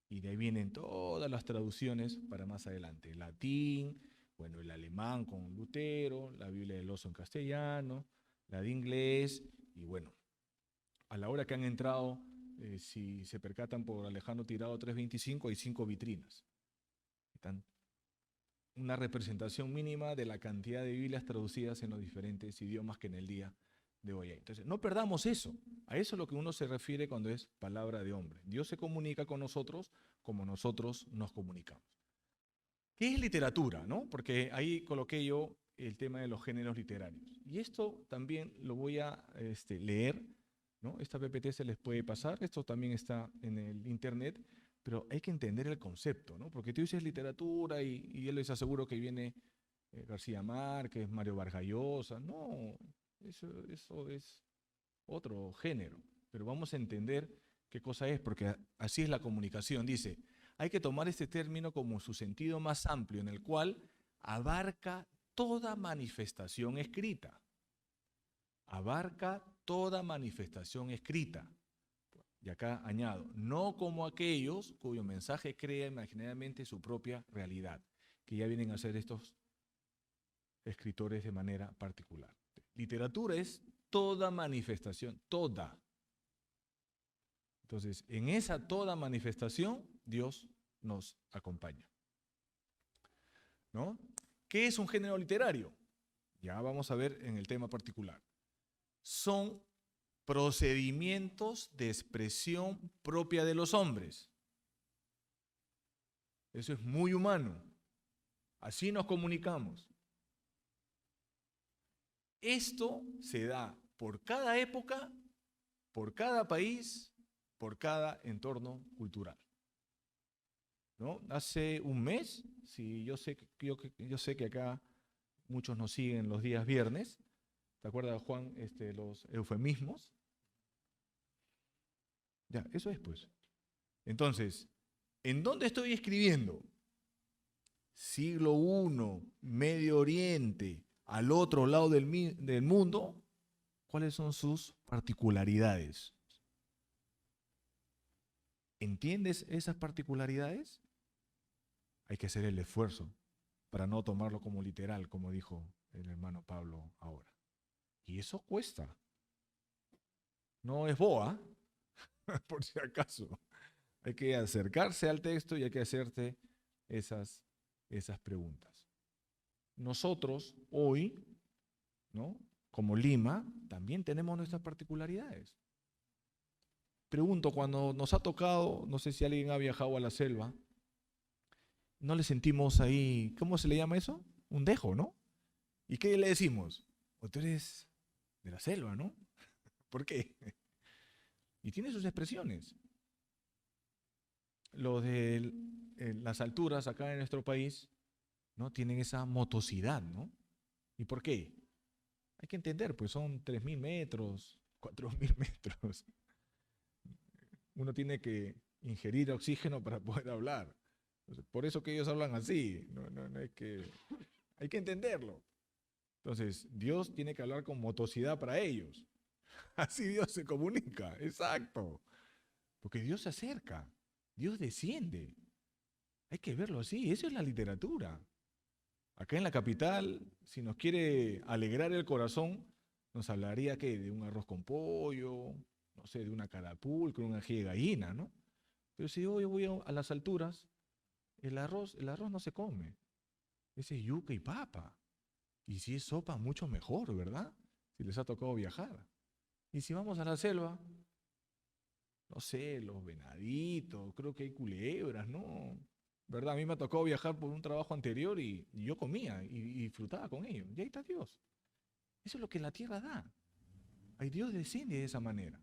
Y de ahí vienen todas las traducciones para más adelante. El latín, bueno, el alemán con Lutero, la Biblia del Oso en castellano, la de inglés, y bueno, a la hora que han entrado, si se percatan por Alejandro Tirado 325, hay 5 vitrinas. Están una representación mínima de la cantidad de Biblias traducidas en los diferentes idiomas que en el día de hoy hay. Entonces, no perdamos eso. A eso es lo que uno se refiere cuando es palabra de hombre. Dios se comunica con nosotros como nosotros nos comunicamos. ¿Qué es literatura, no? Porque ahí coloqué yo el tema de los géneros literarios. Y esto también lo voy a leer, ¿no? Esta PPT se les puede pasar, esto también está en el internet, pero hay que entender el concepto, ¿no? Porque tú dices literatura y yo les aseguro que viene García Márquez, Mario Vargas Llosa. No, eso es otro género. Pero vamos a entender qué cosa es, porque así es la comunicación. Dice, hay que tomar este término como su sentido más amplio, en el cual abarca toda manifestación escrita. Abarca toda manifestación escrita. Y acá añado, no como aquellos cuyo mensaje crea imaginariamente su propia realidad, que ya vienen a ser estos escritores de manera particular. Literatura es toda manifestación, toda. Entonces, en esa toda manifestación, Dios nos acompaña, ¿no? ¿Qué es un género literario? Ya vamos a ver en el tema particular. Son procedimientos de expresión propia de los hombres. Eso es muy humano. Así nos comunicamos. Esto se da por cada época, por cada país, por cada entorno cultural, ¿no? Hace un mes, sí, yo sé que acá muchos nos siguen los días viernes. ¿Te acuerdas, Juan, los eufemismos? Ya, eso es, pues. Entonces, ¿en dónde estoy escribiendo? Siglo I, Medio Oriente, al otro lado del mundo. ¿Cuáles son sus particularidades? ¿Entiendes esas particularidades? Hay que hacer el esfuerzo para no tomarlo como literal, como dijo el hermano Pablo ahora. Y eso cuesta. No es boa, por si acaso. Hay que acercarse al texto y hay que hacerte esas preguntas. Nosotros hoy, ¿no?, como Lima, también tenemos nuestras particularidades. Pregunto, cuando nos ha tocado, no sé si alguien ha viajado a la selva, ¿no le sentimos ahí, cómo se le llama eso? Un dejo, ¿no? ¿Y qué le decimos? O tú eres de la selva, ¿no? ¿Por qué? Y tiene sus expresiones. Los de las alturas acá en nuestro país, ¿no?, tienen esa motosidad, ¿no? ¿Y por qué? Hay que entender, pues son 3.000 metros, 4.000 metros. Uno tiene que ingerir oxígeno para poder hablar. Por eso que ellos hablan así. No es que... Hay que entenderlo. Entonces, Dios tiene que hablar con motosidad para ellos. Así Dios se comunica, exacto. Porque Dios se acerca, Dios desciende. Hay que verlo así, eso es la literatura. Acá en la capital, si nos quiere alegrar el corazón, nos hablaría ¿qué? De un arroz con pollo, no sé, de una carapulcra, una ají de gallina, ¿no? Pero si yo voy a las alturas, el arroz no se come. Ese es yuca y papa. Y si es sopa, mucho mejor, ¿verdad? Si les ha tocado viajar. Y si vamos a la selva, no sé, los venaditos, creo que hay culebras, ¿no? ¿Verdad? A mí me ha tocado viajar por un trabajo anterior y yo comía y disfrutaba con ellos. Y ahí está Dios. Eso es lo que la tierra da. Ahí Dios desciende de esa manera.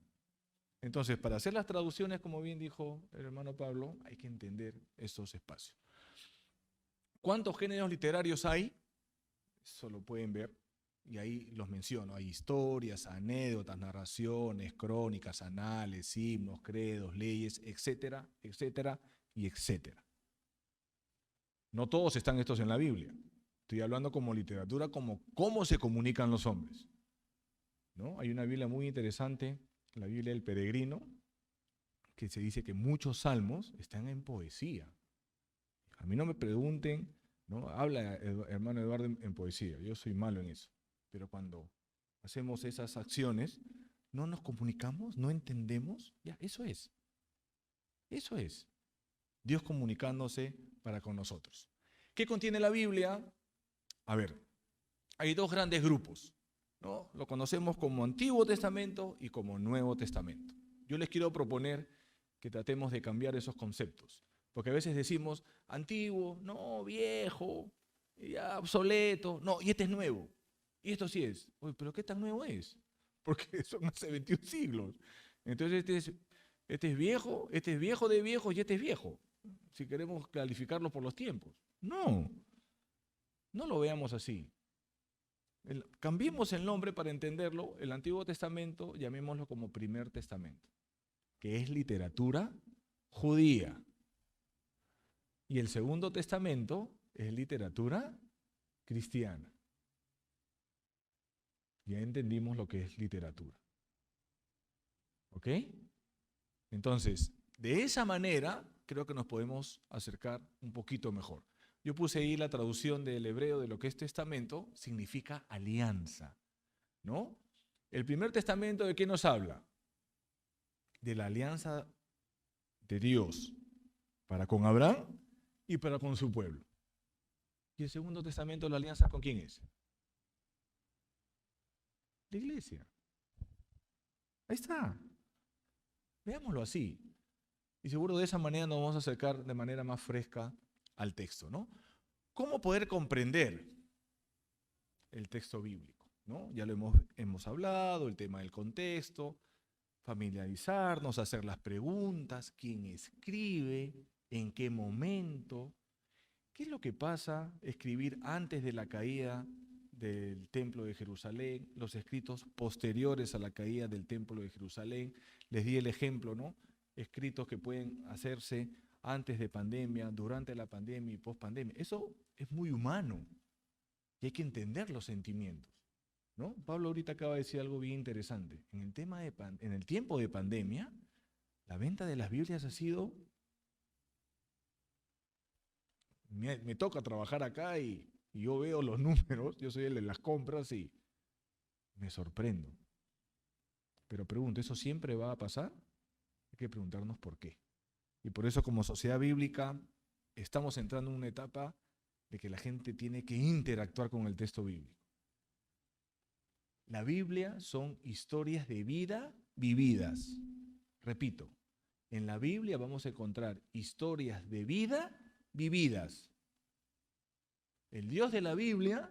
Entonces, para hacer las traducciones, como bien dijo el hermano Pablo, hay que entender esos espacios. ¿Cuántos géneros literarios hay? Eso lo pueden ver, y ahí los menciono. Hay historias, anécdotas, narraciones, crónicas, anales, himnos, credos, leyes, etcétera, etcétera y etcétera. No todos están estos en la Biblia. Estoy hablando como literatura, como cómo se comunican los hombres, ¿no? Hay una Biblia muy interesante, la Biblia del Peregrino, que se dice que muchos salmos están en poesía. A mí no me pregunten, ¿no? Habla hermano Eduardo en poesía, yo soy malo en eso. Pero cuando hacemos esas acciones, no nos comunicamos, no entendemos, ya, eso es. Eso es. Dios comunicándose para con nosotros. ¿Qué contiene la Biblia? A ver, hay dos grandes grupos, ¿no? Lo conocemos como Antiguo Testamento y como Nuevo Testamento. Yo les quiero proponer que tratemos de cambiar esos conceptos, porque a veces decimos antiguo, no, viejo, ya obsoleto, no, y este es nuevo, y esto sí es. Oye, pero ¿qué tan nuevo es? Porque son hace 21 siglos. Entonces este es viejo de viejos y este es viejo, si queremos calificarlo por los tiempos. No, no lo veamos así. Cambiemos el nombre para entenderlo. El Antiguo Testamento, llamémoslo como Primer Testamento, que es literatura judía. Y el Segundo Testamento es literatura cristiana. Ya entendimos lo que es literatura. ¿Ok? Entonces, de esa manera, creo que nos podemos acercar un poquito mejor. Yo puse ahí la traducción del hebreo de lo que es testamento, significa alianza, ¿no? El Primer Testamento, ¿de qué nos habla? De la alianza de Dios para con Abraham y para con su pueblo. ¿Y el Segundo Testamento, la alianza con quién es? La iglesia. Ahí está. Veámoslo así. Y seguro de esa manera nos vamos a acercar de manera más fresca al texto, ¿no? ¿Cómo poder comprender el texto bíblico? ¿No? Ya lo hemos hablado, el tema del contexto, familiarizarnos, hacer las preguntas, quién escribe, en qué momento, qué es lo que pasa, escribir antes de la caída del templo de Jerusalén, los escritos posteriores a la caída del templo de Jerusalén. Les di el ejemplo, ¿no? Escritos que pueden hacerse antes de pandemia, durante la pandemia y post-pandemia. Eso es muy humano y hay que entender los sentimientos, ¿no? Pablo ahorita acaba de decir algo bien interesante. En el tiempo de pandemia, la venta de las Biblias ha sido... Me toca trabajar acá y yo veo los números, yo soy el de las compras y me sorprendo. Pero pregunto, ¿eso siempre va a pasar? Hay que preguntarnos por qué. Y por eso como sociedad bíblica estamos entrando en una etapa de que la gente tiene que interactuar con el texto bíblico. La Biblia son historias de vida vividas. Repito, en la Biblia vamos a encontrar historias de vida vividas. El Dios de la Biblia,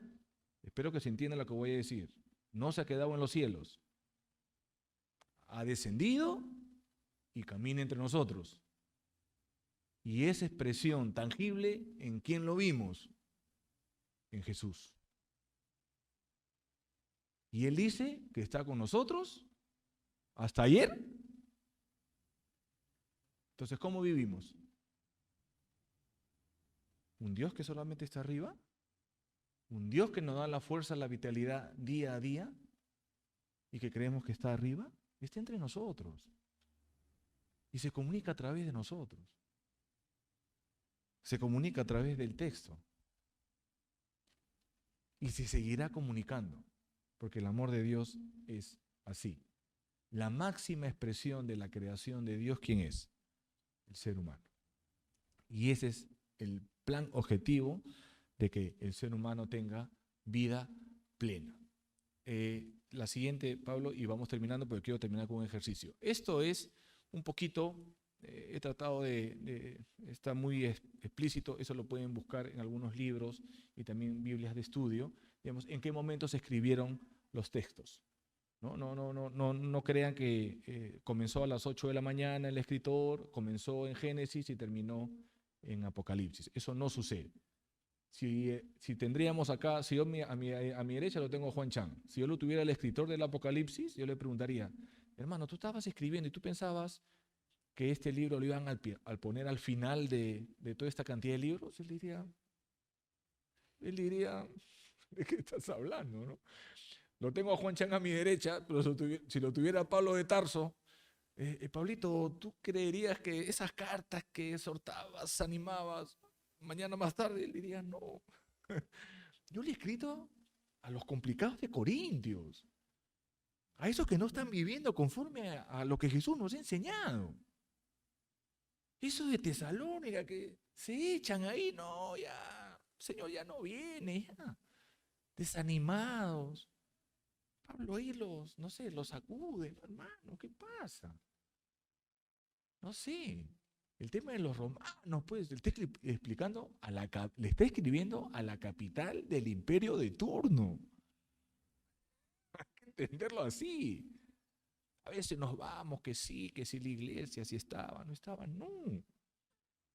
espero que se entienda lo que voy a decir, no se ha quedado en los cielos. Ha descendido y camina entre nosotros. Y esa expresión tangible, ¿en quién lo vimos? En Jesús. Y Él dice que está con nosotros hasta ayer. Entonces, ¿cómo vivimos? ¿Un Dios que solamente está arriba? ¿Un Dios que nos da la fuerza, la vitalidad día a día? ¿Y que creemos que está arriba? Está entre nosotros. Y se comunica a través de nosotros. Se comunica a través del texto. Y se seguirá comunicando, porque el amor de Dios es así. La máxima expresión de la creación de Dios, ¿quién es? El ser humano. Y ese es el plan objetivo de que el ser humano tenga vida plena. La siguiente, Pablo, y vamos terminando porque quiero terminar con un ejercicio. Esto es un poquito, he tratado está muy explícito, eso lo pueden buscar en algunos libros y también Biblias de estudio, digamos, en qué momento se escribieron los textos. No crean que comenzó a las 8 de la mañana el escritor, comenzó en Génesis y terminó en Apocalipsis. Eso no sucede. Si tendríamos acá, si yo a mi derecha lo tengo a Juan Chan, si yo lo tuviera el escritor del Apocalipsis, yo le preguntaría, hermano, tú estabas escribiendo y tú pensabas que este libro lo iban a poner al final de toda esta cantidad de libros. Él diría, él diría, ¿de qué estás hablando, no? Lo tengo a Juan Chan a mi derecha, pero si lo tuviera Pablo de Tarso, Pablito, ¿tú creerías que esas cartas que exhortabas, animabas, mañana más tarde? Él diría, no. Yo le he escrito a los complicados de Corintios, a esos que no están viviendo conforme a lo que Jesús nos ha enseñado. Eso de Tesalónica, que se echan ahí, no, ya, el Señor ya no viene, ya, desanimados. Pablo ahí no sé, los sacude, no, hermano, ¿qué pasa? No sé. El tema de los romanos, pues, le está explicando le está escribiendo a la capital del imperio de turno. Hay que entenderlo así. A veces nos vamos, que sí la iglesia, sí estaba, no estaba, no.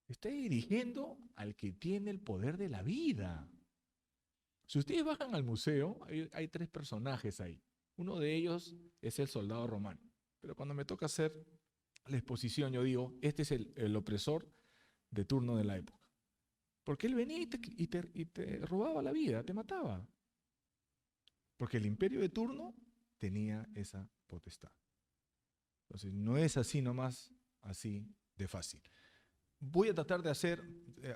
Está dirigiendo al que tiene el poder de la vida. Si ustedes bajan al museo, hay 3 personajes ahí. Uno de ellos es el soldado romano. Pero cuando me toca hacer la exposición, yo digo, este es el opresor de turno de la época. Porque él venía y te robaba la vida, te mataba. Porque el imperio de turno tenía esa potestad. Entonces, no es así nomás, así de fácil. Voy a tratar de hacer,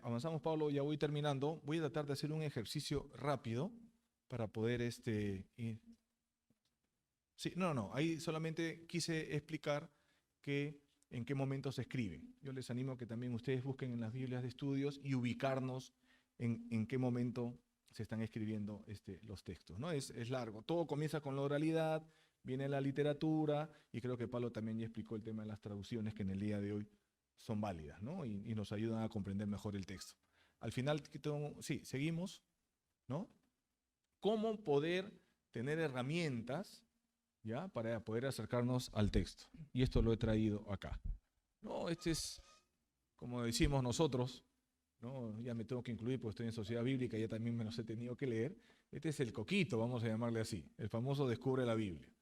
avanzamos Pablo, ya voy terminando, voy a tratar de hacer un ejercicio rápido para poder ir. Sí, no, ahí solamente quise explicar que en qué momento se escribe. Yo les animo a que también ustedes busquen en las Biblias de estudios y ubicarnos en qué momento se están escribiendo los textos, ¿no? Es largo, todo comienza con la oralidad, viene la literatura, y creo que Pablo también ya explicó el tema de las traducciones que en el día de hoy son válidas, ¿no? Y nos ayudan a comprender mejor el texto. Al final, sí, seguimos, ¿no? ¿Cómo poder tener herramientas, ¿ya?, para poder acercarnos al texto? Y esto lo he traído acá. No, este es, como decimos nosotros, ¿no? Ya me tengo que incluir porque estoy en sociedad bíblica, ya también me los he tenido que leer. Este es el coquito, vamos a llamarle así, el famoso Descubre la Biblia.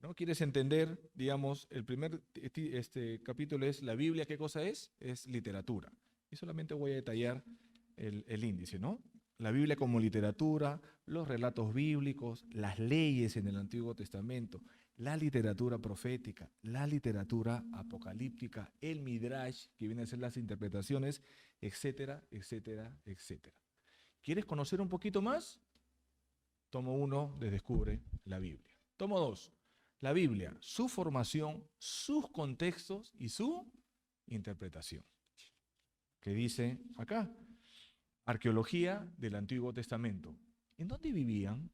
¿No? ¿Quieres entender? Digamos, el primer capítulo es la Biblia, ¿qué cosa es? Es literatura. Y solamente voy a detallar el índice, ¿no? La Biblia como literatura, los relatos bíblicos, las leyes en el Antiguo Testamento, la literatura profética, la literatura apocalíptica, el Midrash, que viene a ser las interpretaciones, etcétera, etcétera, etcétera. ¿Quieres conocer un poquito más? Tomo 1 de Descubre la Biblia. Tomo 2. La Biblia, su formación, sus contextos y su interpretación. ¿Qué dice acá? Arqueología del Antiguo Testamento. ¿En dónde vivían?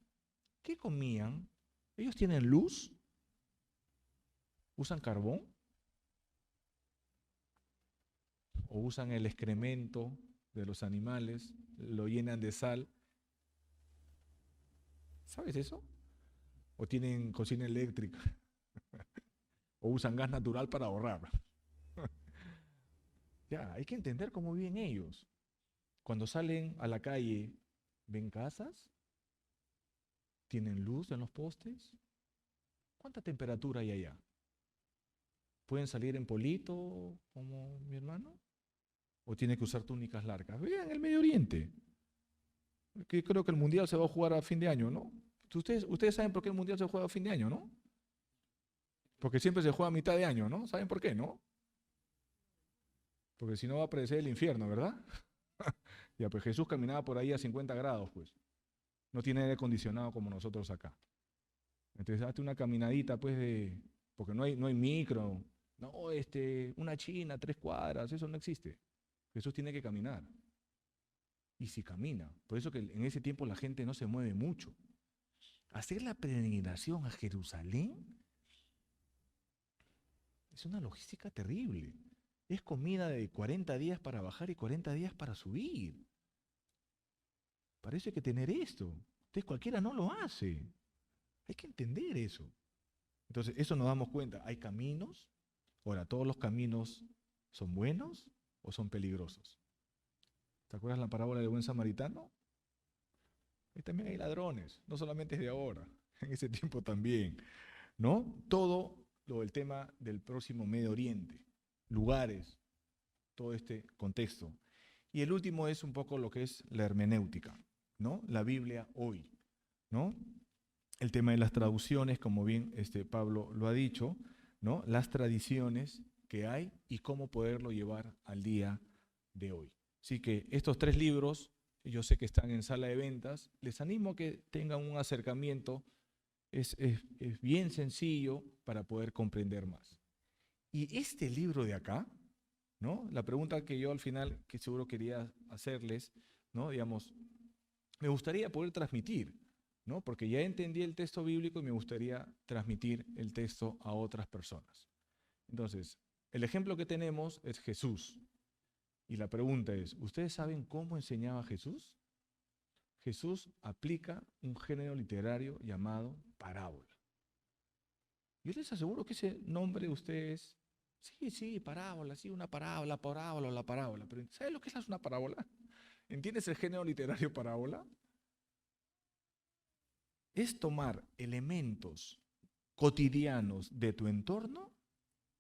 ¿Qué comían? ¿Ellos tienen luz? ¿Usan carbón? ¿O usan el excremento de los animales? ¿Lo llenan de sal? ¿Sabes eso? ¿O tienen cocina eléctrica? ¿O usan gas natural para ahorrar? Ya, hay que entender cómo viven ellos. Cuando salen a la calle, ¿ven casas? ¿Tienen luz en los postes? ¿Cuánta temperatura hay allá? ¿Pueden salir en polito como mi hermano? ¿O tiene que usar túnicas largas? Vean el Medio Oriente. Que creo que el Mundial se va a jugar a fin de año, ¿no? Ustedes saben por qué el Mundial se juega a fin de año, ¿no? Porque siempre se juega a mitad de año, ¿no? ¿Saben por qué, no? Porque si no va a aparecer el infierno, ¿verdad? Ya, pues Jesús caminaba por ahí a 50 grados, pues. No tiene aire acondicionado como nosotros acá. Entonces, hazte una caminadita, pues, porque no hay micro. No, una China, 3 cuadras, eso no existe. Jesús tiene que caminar. Y si camina, por eso que en ese tiempo la gente no se mueve mucho. Hacer la peregrinación a Jerusalén es una logística terrible. Es comida de 40 días para bajar y 40 días para subir. Para eso hay que tener esto. Entonces cualquiera no lo hace. Hay que entender eso. Entonces, eso nos damos cuenta. Hay caminos. Ahora, ¿todos los caminos son buenos o son peligrosos? ¿Te acuerdas la parábola del buen samaritano? Y también hay ladrones. No solamente es de ahora. En ese tiempo también. ¿No? Todo lo del tema del próximo Medio Oriente. Lugares. Todo este contexto. Y el último es un poco lo que es la hermenéutica. ¿no? La Biblia hoy, ¿no? El tema de las traducciones, como bien Pablo lo ha dicho, ¿no? Las tradiciones que hay y cómo poderlo llevar al día de hoy. Así que estos 3 libros, yo sé que están en sala de ventas, les animo a que tengan un acercamiento, es bien sencillo para poder comprender más. Y este libro de acá, ¿no? La pregunta que yo al final, que seguro quería hacerles, ¿no? Digamos, me gustaría poder transmitir, ¿no? Porque ya entendí el texto bíblico y me gustaría transmitir el texto a otras personas. Entonces, el ejemplo que tenemos es Jesús. Y la pregunta es, ¿ustedes saben cómo enseñaba Jesús? Jesús aplica un género literario llamado parábola. Yo les aseguro que ese nombre de ustedes, sí, parábola, sí, una parábola, la parábola. Pero ¿sabes lo que es una parábola? ¿Entiendes el género literario parábola? Es tomar elementos cotidianos de tu entorno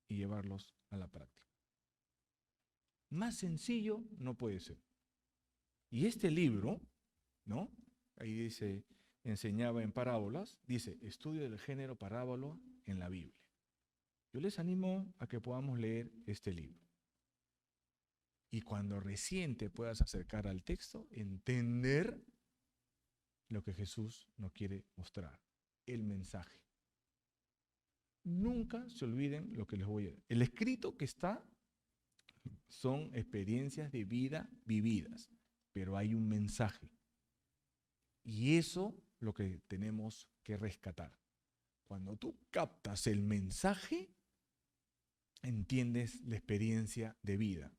y llevarlos a la práctica. Más sencillo no puede ser. Y este libro, ¿no? Ahí dice, enseñaba en parábolas, dice, estudio del género parábola en la Biblia. Yo les animo a que podamos leer este libro. Y cuando recién te puedas acercar al texto, entender lo que Jesús nos quiere mostrar, el mensaje. Nunca se olviden lo que les voy a decir. El escrito que está son experiencias de vida vividas, pero hay un mensaje. Y eso es lo que tenemos que rescatar. Cuando tú captas el mensaje, entiendes la experiencia de vida,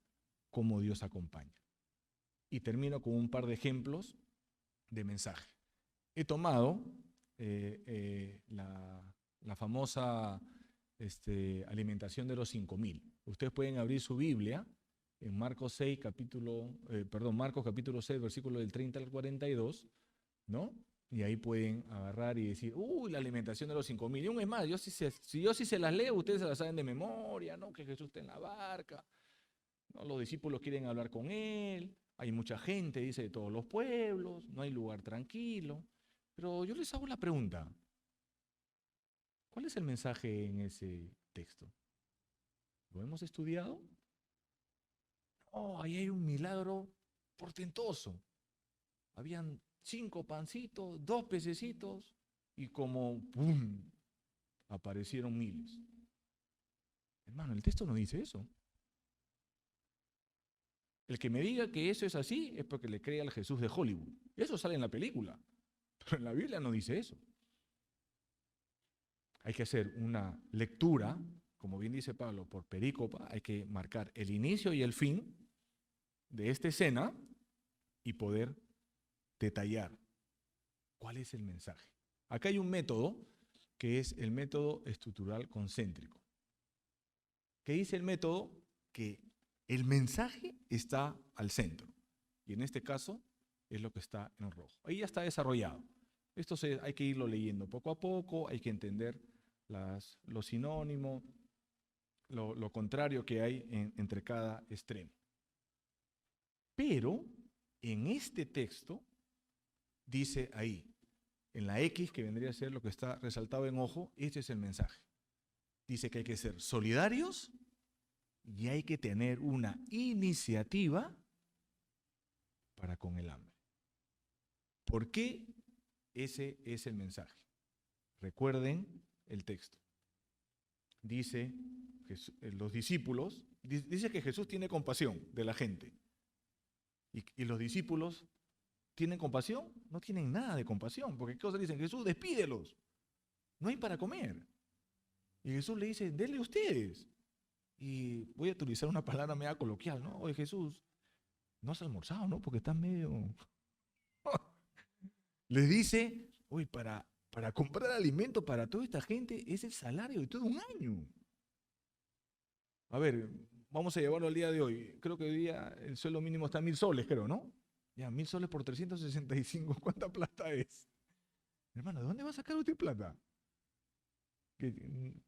cómo Dios acompaña. Y termino con un par de ejemplos de mensaje. He tomado la famosa alimentación de los 5,000. Ustedes pueden abrir su Biblia en Marcos capítulo 6, versículo del 30 al 42, ¿no? Y ahí pueden agarrar y decir, la alimentación de los 5,000. Y un es más, si yo sí se las leo, ustedes se las saben de memoria, ¿no? Que Jesús está en la barca, ¿no? Los discípulos quieren hablar con él, hay mucha gente, dice, de todos los pueblos, no hay lugar tranquilo. Pero yo les hago la pregunta, ¿cuál es el mensaje en ese texto? ¿Lo hemos estudiado? Ahí hay un milagro portentoso. Habían 5 pancitos, 2 pececitos y como ¡pum!, aparecieron miles. Hermano, el texto no dice eso. El que me diga que eso es así es porque le cree al Jesús de Hollywood. Eso sale en la película, pero en la Biblia no dice eso. Hay que hacer una lectura, como bien dice Pablo, por perícopa. Hay que marcar el inicio y el fin de esta escena y poder detallar cuál es el mensaje. Acá hay un método que es el método estructural concéntrico. ¿Qué dice el método? Que el mensaje está al centro. Y en este caso es lo que está en rojo. Ahí ya está desarrollado. Esto hay que irlo leyendo poco a poco, hay que entender los sinónimos, lo contrario que hay entre cada extremo. Pero en este texto dice ahí, en la X, que vendría a ser lo que está resaltado en ojo, este es el mensaje. Dice que hay que ser solidarios y hay que tener una iniciativa para con el hambre. ¿Por qué ese es el mensaje? Recuerden el texto. Dice los discípulos, dice que Jesús tiene compasión de la gente. Y los discípulos ¿tienen compasión? No tienen nada de compasión, porque ¿qué cosa dicen? Jesús, despídelos. No hay para comer. Y Jesús le dice, denle ustedes. Y voy a utilizar una palabra media coloquial, ¿no? Oye, Jesús, no has almorzado, ¿no? Porque estás medio... Les dice, oye, para comprar alimento para toda esta gente es el salario de todo un año. A ver, vamos a llevarlo al día de hoy. Creo que hoy día el sueldo mínimo está en 1,000 soles, creo, ¿no? Ya, 1,000 soles por 365. ¿Cuánta plata es? Hermano, ¿de dónde va a sacar usted plata? ¿Que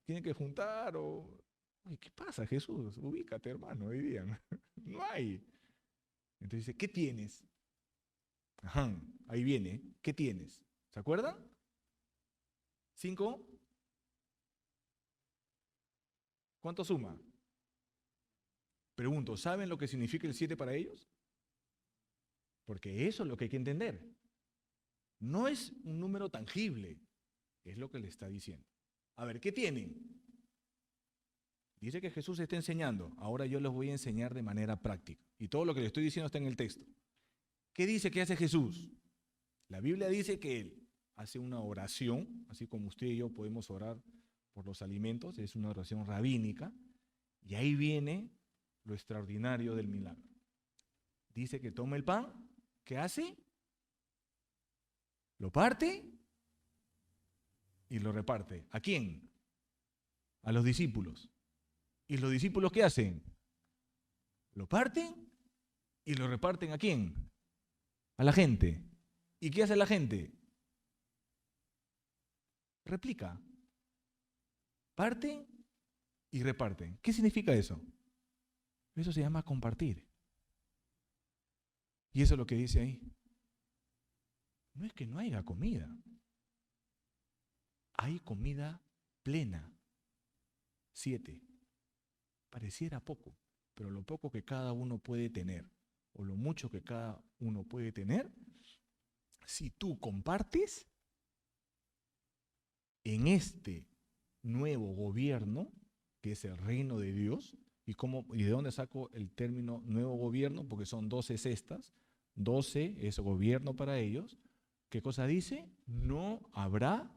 tiene que juntar o...? Ay, ¿qué pasa, Jesús? Ubícate, hermano, dirían. No hay. Entonces dice, ¿qué tienes? Ajá. ahí viene. ¿Qué tienes? ¿Se acuerdan? 5. ¿Cuánto suma? Pregunto, ¿saben lo que significa el 7 para ellos? Porque eso es lo que hay que entender. No es un número tangible, es lo que le está diciendo. A ver, ¿qué tienen? Dice que Jesús está enseñando. Ahora yo les voy a enseñar de manera práctica. Y todo lo que le estoy diciendo está en el texto. ¿Qué dice que hace Jesús? La Biblia dice que Él hace una oración, así como usted y yo podemos orar por los alimentos, es una oración rabínica, y ahí viene lo extraordinario del milagro. Dice que toma el pan, ¿qué hace? Lo parte y lo reparte. ¿A quién? A los discípulos. ¿Y los discípulos qué hacen? Lo parten y lo reparten ¿a quién? A la gente. ¿Y qué hace la gente? Replica. Parten y reparten. ¿Qué significa eso? Eso se llama compartir. Y eso es lo que dice ahí. No es que no haya comida. Hay comida plena. 7. Pareciera poco, pero lo poco que cada uno puede tener, o lo mucho que cada uno puede tener, si tú compartes en este nuevo gobierno, que es el reino de Dios, ¿y de dónde saco el término nuevo gobierno? Porque son 12 cestas, 12 es gobierno para ellos. ¿Qué cosa dice? No habrá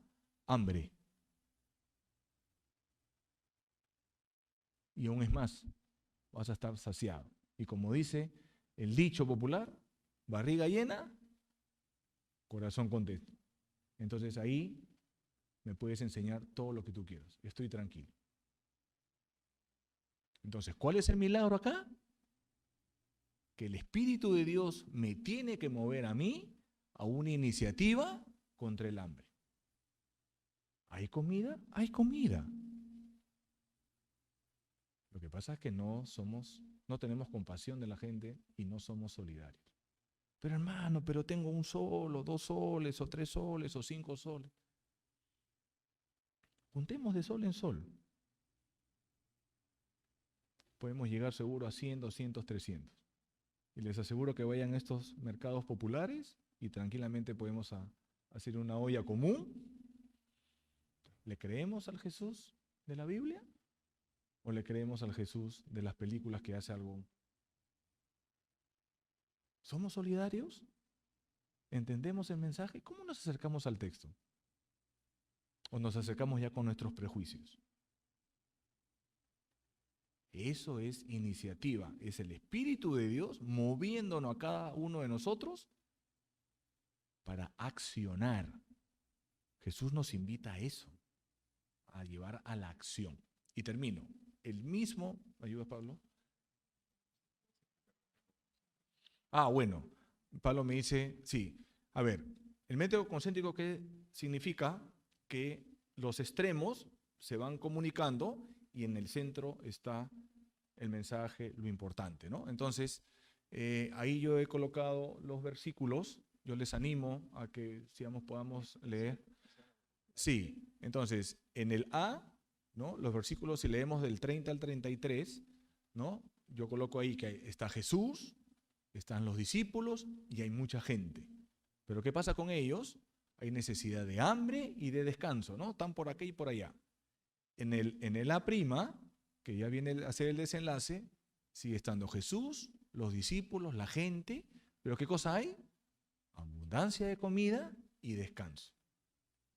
hambre. Y aún es más, vas a estar saciado. Y como dice el dicho popular, barriga llena, corazón contento. Entonces ahí me puedes enseñar todo lo que tú quieras. Estoy tranquilo. Entonces, ¿cuál es el milagro acá? Que el Espíritu de Dios me tiene que mover a mí a una iniciativa contra el hambre. ¿Hay comida? Hay comida. Lo que pasa es que no tenemos compasión de la gente y no somos solidarios. Pero hermano, tengo 1 sol, o 2 soles, o 3 soles, o 5 soles. Juntemos de sol en sol. Podemos llegar seguro a 100, 200, 300. Y les aseguro que vayan a estos mercados populares y tranquilamente podemos hacer una olla común. ¿Le creemos al Jesús de la Biblia? ¿O le creemos al Jesús de las películas que hace algo? ¿Somos solidarios? ¿Entendemos el mensaje? ¿Cómo nos acercamos al texto? ¿O nos acercamos ya con nuestros prejuicios? Eso es iniciativa, es el Espíritu de Dios moviéndonos a cada uno de nosotros para accionar. Jesús nos invita a eso, a llevar a la acción. Y termino. El mismo, ¿me ayudas, Pablo? Bueno, Pablo me dice, sí, a ver, el método concéntrico, ¿qué significa? Que los extremos se van comunicando y en el centro está el mensaje, lo importante, ¿no? Entonces, ahí yo he colocado los versículos, yo les animo a que podamos leer. Sí, entonces, en el A, ¿no? Los versículos, si leemos del 30 al 33, ¿no? Yo coloco ahí que está Jesús, están los discípulos y hay mucha gente. Pero ¿qué pasa con ellos? Hay necesidad de hambre y de descanso, ¿no? Están por aquí y por allá. En el A', que ya viene a ser el desenlace, sigue estando Jesús, los discípulos, la gente, pero ¿qué cosa hay? Abundancia de comida y descanso.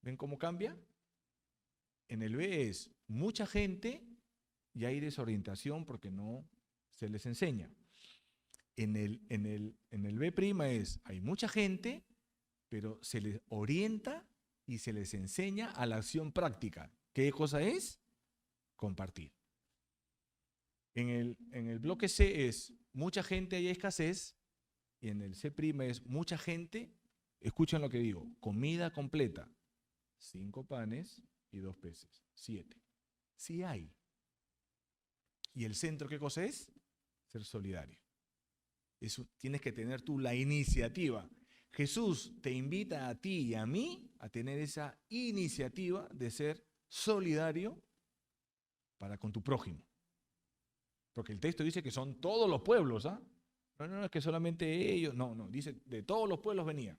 ¿Ven cómo cambia? En el B es mucha gente y hay desorientación porque no se les enseña. En el B' es hay mucha gente, pero se les orienta y se les enseña a la acción práctica. ¿Qué cosa es? Compartir. En el bloque C es mucha gente y hay escasez, y en el C' es mucha gente, escuchen lo que digo, comida completa, 5 panes y 2 peces, 7. Sí hay. ¿Y el centro qué cosa es? Ser solidario. Eso, tienes que tener tú la iniciativa. Jesús te invita a ti y a mí a tener esa iniciativa de ser solidario para con tu prójimo. Porque el texto dice que son todos los pueblos, ¿ah? No es que solamente ellos, no, dice de todos los pueblos venía.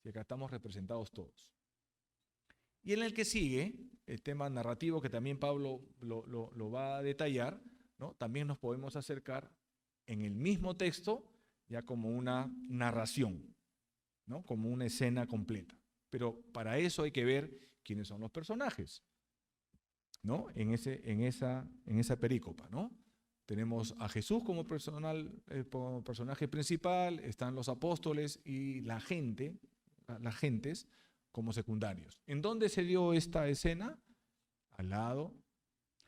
Y acá estamos representados todos. Y en el que sigue, el tema narrativo que también Pablo lo va a detallar, ¿no? También nos podemos acercar en el mismo texto ya como una narración, ¿no? Como una escena completa. Pero para eso hay que ver quiénes son los personajes, ¿no? En esa perícopa, ¿no? Tenemos a Jesús como personaje principal, están los apóstoles y las gentes como secundarios. ¿En dónde se dio esta escena? Al lado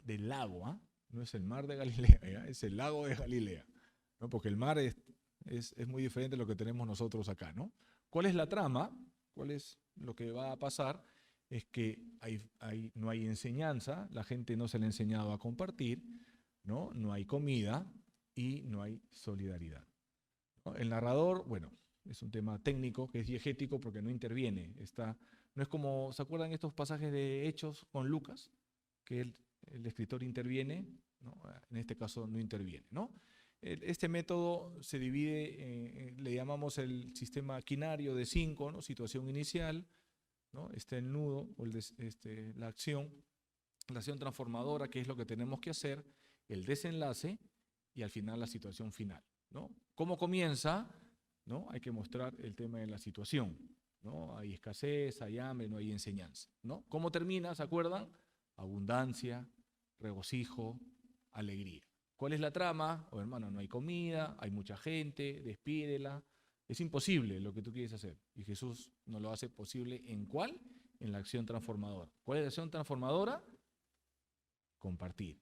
del lago, ¿ah? No es el mar de Galilea, ¿ya? Es el lago de Galilea, ¿no? Porque el mar es muy diferente a lo que tenemos nosotros acá, ¿no? ¿Cuál es la trama? ¿Cuál es lo que va a pasar? Es que no hay enseñanza, la gente no se le ha enseñado a compartir, ¿no? No hay comida y no hay solidaridad, ¿no? El narrador, bueno, es un tema técnico que es diegético porque no interviene. No es como, ¿se acuerdan estos pasajes de Hechos con Lucas? Que el escritor interviene, ¿no? En este caso no interviene, ¿no? Este método se divide, le llamamos el sistema quinario de 5, ¿no? Situación inicial, ¿no? Está el nudo, o la acción transformadora, que es lo que tenemos que hacer, el desenlace y al final la situación final, ¿no? ¿Cómo comienza? ¿No? Hay que mostrar el tema de la situación, ¿no? Hay escasez, hay hambre, no hay enseñanza, ¿no? ¿Cómo termina? ¿Se acuerdan? Abundancia, regocijo, alegría. ¿Cuál es la trama? Oh, hermano, no hay comida, hay mucha gente, despídela. Es imposible lo que tú quieres hacer. Y Jesús nos lo hace posible. ¿En cuál? En la acción transformadora. ¿Cuál es la acción transformadora? Compartir.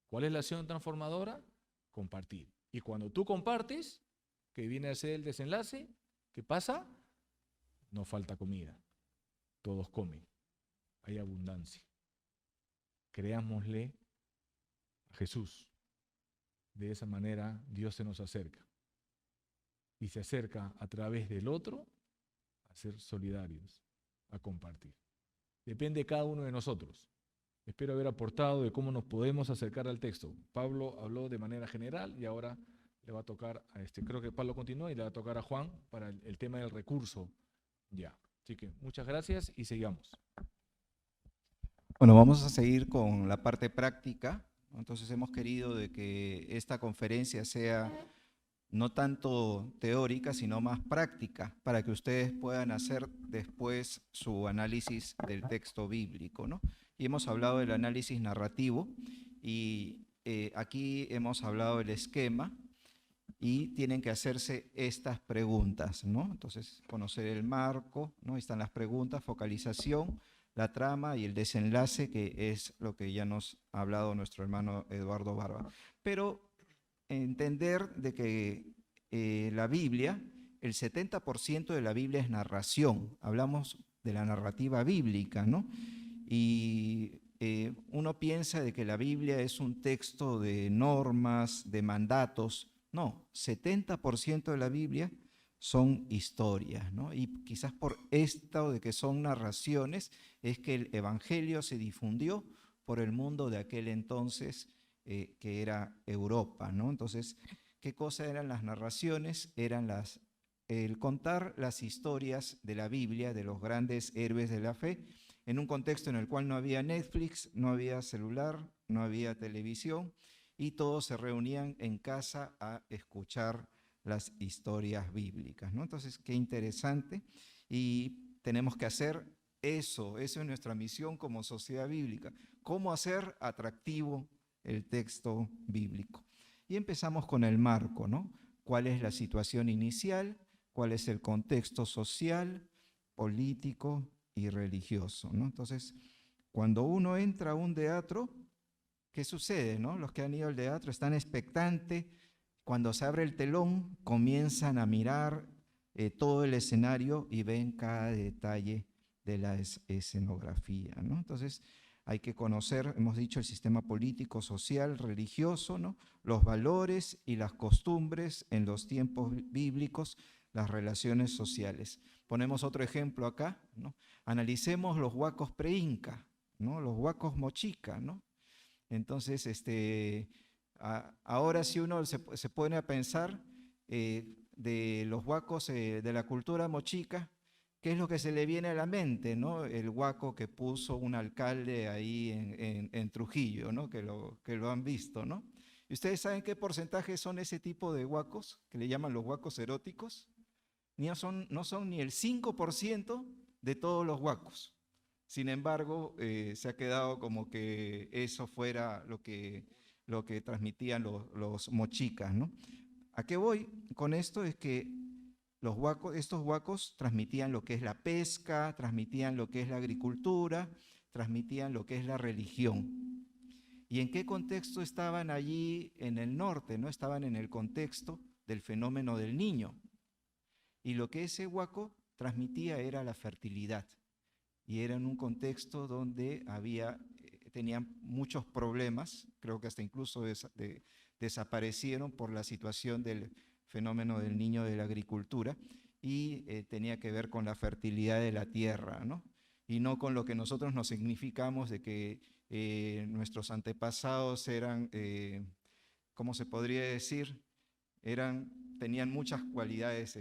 ¿Cuál es la acción transformadora? Compartir. Y cuando tú compartes, que viene a ser el desenlace, ¿qué pasa? No falta comida. Todos comen. Hay abundancia. Creámosle a Jesús. De esa manera Dios se nos acerca. Y se acerca a través del otro a ser solidarios, a compartir. Depende de cada uno de nosotros. Espero haber aportado de cómo nos podemos acercar al texto. Pablo habló de manera general y ahora le va a tocar creo que Pablo continúa y le va a tocar a Juan para el tema del recurso. Ya. Así que muchas gracias y sigamos. Bueno, vamos a seguir con la parte práctica. Entonces hemos querido de que esta conferencia sea no tanto teórica, sino más práctica, para que ustedes puedan hacer después su análisis del texto bíblico, ¿no? Y hemos hablado del análisis narrativo y aquí hemos hablado del esquema y tienen que hacerse estas preguntas, ¿no? Entonces, conocer el marco, ¿no? Están las preguntas, focalización, la trama y el desenlace, que es lo que ya nos ha hablado nuestro hermano Eduardo Barba. Pero entender de que la Biblia, el 70% de la Biblia es narración. Hablamos de la narrativa bíblica, ¿no? Y uno piensa de que la Biblia es un texto de normas, de mandatos. No, 70% de la Biblia son historias, ¿no? Y quizás por esto de que son narraciones es que el Evangelio se difundió por el mundo de aquel entonces, que era Europa, ¿no? Entonces, ¿qué cosa eran las narraciones? Eran el contar las historias de la Biblia, de los grandes héroes de la fe, en un contexto en el cual no había Netflix, no había celular, no había televisión, y todos se reunían en casa a escuchar las historias bíblicas, ¿no? Entonces, qué interesante, y tenemos que hacer eso es nuestra misión como sociedad bíblica, cómo hacer atractivo el texto bíblico. Y empezamos con el marco, ¿no? ¿Cuál es la situación inicial? ¿Cuál es el contexto social, político y religioso, ¿no? Entonces, cuando uno entra a un teatro, ¿qué sucede, no? Los que han ido al teatro están expectantes. Cuando se abre el telón, comienzan a mirar todo el escenario y ven cada detalle de la escenografía, ¿no? Entonces, hay que conocer, hemos dicho, el sistema político, social, religioso, ¿no? Los valores y las costumbres en los tiempos bíblicos las relaciones sociales. Ponemos otro ejemplo acá, ¿no? Analicemos los huacos pre-inca, ¿no? Los huacos mochica, ¿no? Entonces, ahora si uno se pone a pensar de los huacos de la cultura mochica, ¿qué es lo que se le viene a la mente, ¿no? El huaco que puso un alcalde ahí en Trujillo, ¿no? Que lo han visto, ¿no? ¿Y ustedes saben qué porcentaje son ese tipo de huacos, que le llaman los huacos eróticos? No son ni el 5% de todos los huacos. Sin embargo, se ha quedado como que eso fuera lo que transmitían los mochicas, ¿no? ¿A qué voy con esto? Es que estos huacos transmitían lo que es la pesca, transmitían lo que es la agricultura, transmitían lo que es la religión. ¿Y en qué contexto estaban allí en el norte? ¿No? Estaban en el contexto del fenómeno del niño. Y lo que ese huaco transmitía era la fertilidad. Y era en un contexto donde tenían muchos problemas, creo que hasta incluso desaparecieron por la situación del fenómeno del niño de la agricultura, y tenía que ver con la fertilidad de la tierra, ¿no? Y no con lo que nosotros nos significamos de que nuestros antepasados eran, ¿cómo se podría decir? Tenían muchas cualidades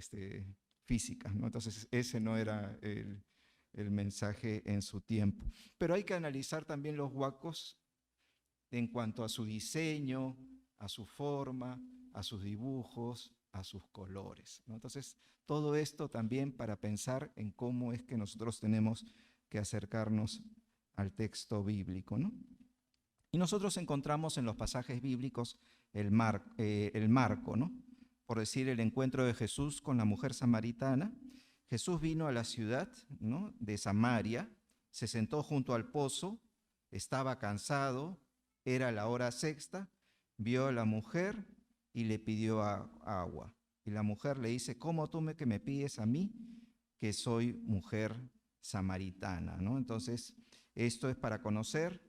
físicas, ¿no? Entonces ese no era el mensaje en su tiempo. Pero hay que analizar también los huacos en cuanto a su diseño, a su forma, a sus dibujos, a sus colores, ¿no? Entonces, todo esto también para pensar en cómo es que nosotros tenemos que acercarnos al texto bíblico, ¿no? Y nosotros encontramos en los pasajes bíblicos el marco, ¿no? Por decir, el encuentro de Jesús con la mujer samaritana. Jesús vino a la ciudad, ¿no?, de Samaria, se sentó junto al pozo, estaba cansado, era la hora sexta, vio a la mujer y le pidió agua. Y la mujer le dice: ¿cómo tú que me pides a mí, que soy mujer samaritana? ¿No? Entonces, esto es para conocer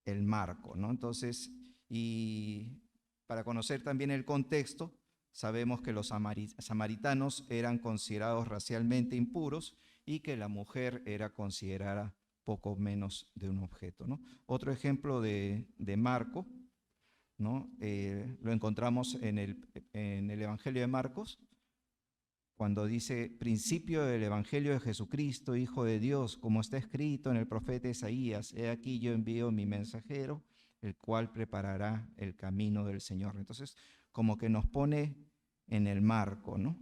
el marco, ¿no? Entonces, y para conocer también el contexto, sabemos que los samaritanos eran considerados racialmente impuros y que la mujer era considerada poco menos de un objeto, ¿no? Otro ejemplo de marco, ¿no? Lo encontramos en el Evangelio de Marcos, cuando dice: principio del Evangelio de Jesucristo, Hijo de Dios, como está escrito en el profeta Isaías: he aquí yo envío mi mensajero, el cual preparará el camino del Señor. Entonces, como que nos pone en el marco, ¿no?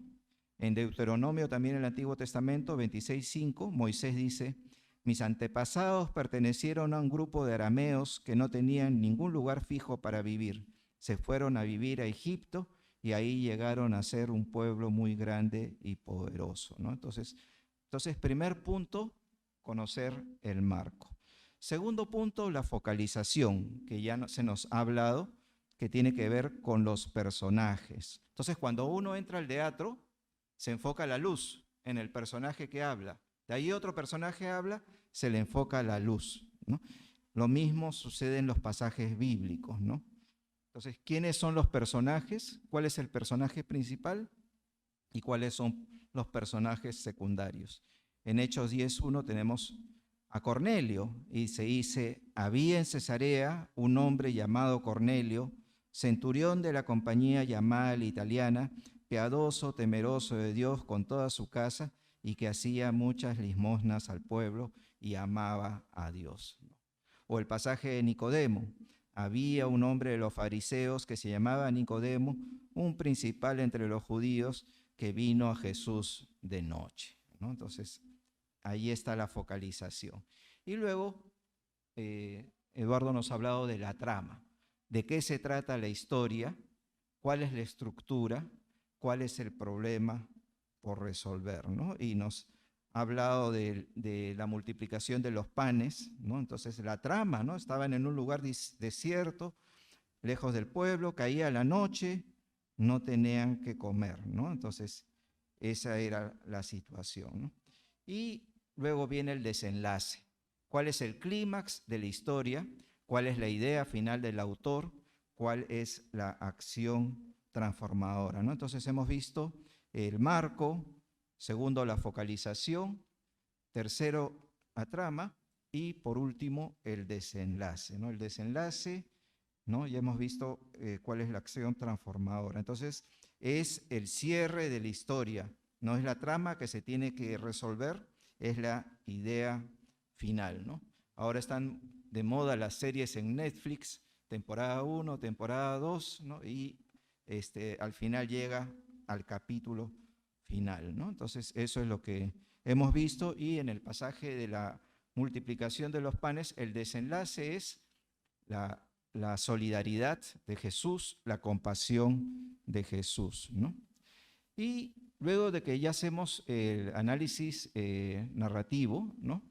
En Deuteronomio, también en el Antiguo Testamento, 26:5, Moisés dice: mis antepasados pertenecieron a un grupo de arameos que no tenían ningún lugar fijo para vivir. Se fueron a vivir a Egipto y ahí llegaron a ser un pueblo muy grande y poderoso, ¿no? Entonces, primer punto, conocer el marco. Segundo punto, la focalización, que ya se nos ha hablado, que tiene que ver con los personajes. Entonces, cuando uno entra al teatro, se enfoca la luz en el personaje que habla. De ahí otro personaje habla, se le enfoca la luz, ¿no? Lo mismo sucede en los pasajes bíblicos, ¿no? Entonces, ¿quiénes son los personajes? ¿Cuál es el personaje principal? ¿Y cuáles son los personajes secundarios? En Hechos 10:1 tenemos a Cornelio y se dice: había en Cesarea un hombre llamado Cornelio, centurión de la compañía llamada la Italiana, piadoso, temeroso de Dios con toda su casa, y que hacía muchas limosnas al pueblo y amaba a Dios. O el pasaje de Nicodemo: había un hombre de los fariseos que se llamaba Nicodemo, un principal entre los judíos, que vino a Jesús de noche, ¿no? Entonces, ahí está la focalización. Y luego, Eduardo nos ha hablado de la trama, de qué se trata la historia, cuál es la estructura, cuál es el problema por resolver, ¿no? Y nos ha hablado de la multiplicación de los panes, ¿no? Entonces la trama, ¿no? Estaban en un lugar desierto, lejos del pueblo, caía la noche, no tenían que comer, ¿no? Entonces esa era la situación, ¿no? Y luego viene el desenlace. ¿Cuál es el clímax de la historia? ¿Cuál es la idea final del autor? ¿Cuál es la acción transformadora, ¿no? Entonces hemos visto el marco, segundo, la focalización, tercero, la trama, y por último, el desenlace, ¿no? El desenlace, ¿no? Ya hemos visto cuál es la acción transformadora. Entonces, es el cierre de la historia, no es la trama que se tiene que resolver, es la idea final, ¿no? Ahora están de moda las series en Netflix, temporada 1, temporada 2, ¿no? Y al final llega al capítulo final, ¿no? Entonces, eso es lo que hemos visto, y en el pasaje de la multiplicación de los panes, el desenlace es la solidaridad de Jesús, la compasión de Jesús, ¿no? Y luego de que ya hacemos el análisis narrativo, ¿no?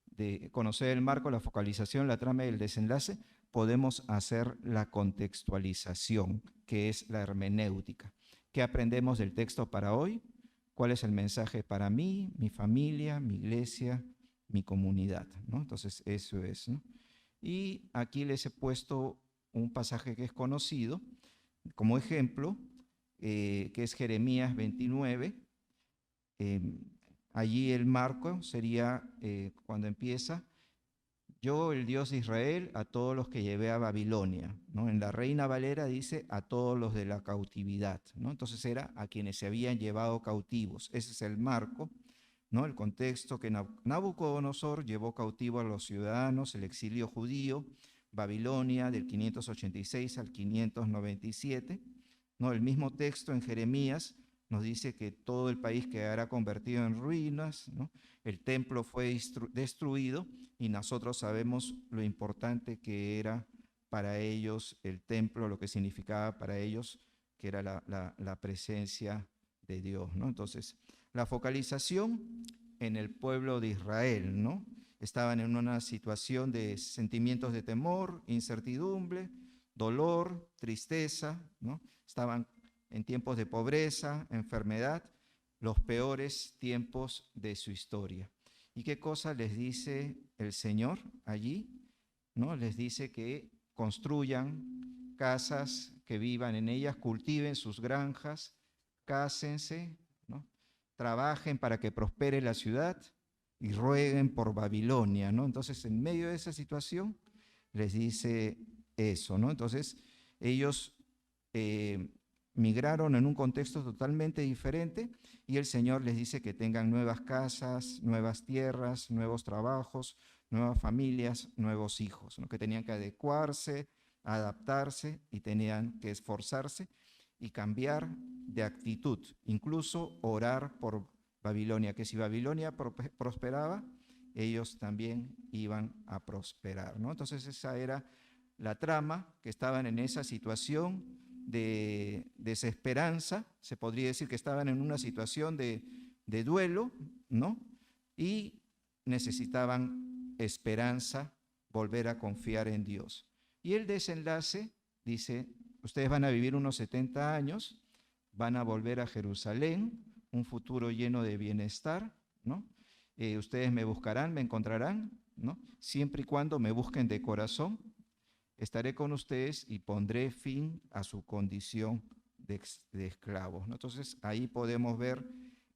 De conocer el marco, la focalización, la trama y el desenlace, podemos hacer la contextualización, que es la hermenéutica. ¿Qué aprendemos del texto para hoy? ¿Cuál es el mensaje para mí, mi familia, mi iglesia, mi comunidad, ¿no? Entonces, eso es, ¿no? Y aquí les he puesto un pasaje que es conocido como ejemplo, que es Jeremías 29. Allí el marco sería cuando empieza: yo, el Dios de Israel, a todos los que llevé a Babilonia, ¿no? En la Reina Valera dice a todos los de la cautividad, ¿no? Entonces era a quienes se habían llevado cautivos. Ese es el marco, ¿no? El contexto que Nabucodonosor llevó cautivo a los ciudadanos, el exilio judío, Babilonia del 586 al 597, ¿no? El mismo texto en Jeremías nos dice que todo el país quedará convertido en ruinas, ¿no? El templo fue destruido, y nosotros sabemos lo importante que era para ellos el templo, lo que significaba para ellos, que era la presencia de Dios, ¿no? Entonces, la focalización en el pueblo de Israel, ¿no? Estaban en una situación de sentimientos de temor, incertidumbre, dolor, tristeza, ¿no? Estaban en tiempos de pobreza, enfermedad, los peores tiempos de su historia. ¿Y qué cosa les dice el Señor allí? ¿No? Les dice que construyan casas, que vivan en ellas, cultiven sus granjas, cásense, ¿no? Trabajen para que prospere la ciudad y rueguen por Babilonia, ¿no? Entonces, en medio de esa situación, les dice eso, ¿no? Entonces, ellos migraron en un contexto totalmente diferente, y el Señor les dice que tengan nuevas casas, nuevas tierras, nuevos trabajos, nuevas familias, nuevos hijos, ¿no? Que tenían que adecuarse, adaptarse, y tenían que esforzarse y cambiar de actitud, incluso orar por Babilonia, que si Babilonia prosperaba, ellos también iban a prosperar, ¿no? Entonces esa era la trama, que estaban en esa situación de desesperanza, se podría decir que estaban en una situación de duelo, ¿no? Y necesitaban esperanza, volver a confiar en Dios. Y el desenlace dice: ustedes van a vivir unos 70 años, van a volver a Jerusalén, un futuro lleno de bienestar, ¿no? Ustedes me buscarán, me encontrarán, ¿no? Siempre y cuando me busquen de corazón, estaré con ustedes y pondré fin a su condición de esclavos, ¿no? Entonces ahí podemos ver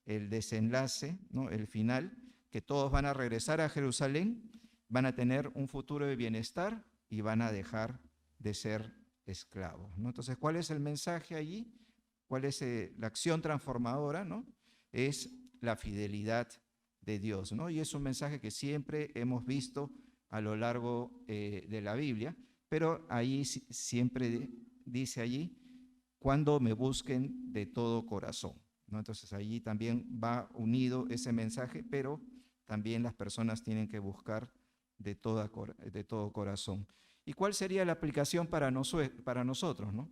el desenlace, ¿no? El final, que todos van a regresar a Jerusalén, van a tener un futuro de bienestar y van a dejar de ser esclavos, ¿no? Entonces, ¿cuál es el mensaje allí? ¿Cuál es la acción transformadora, ¿no? Es la fidelidad de Dios, ¿no? Y es un mensaje que siempre hemos visto a lo largo de la Biblia, pero ahí siempre dice allí: cuando me busquen de todo corazón, ¿no? Entonces allí también va unido ese mensaje, pero también las personas tienen que buscar de todo corazón. ¿Y cuál sería la aplicación para nosotros, ¿no?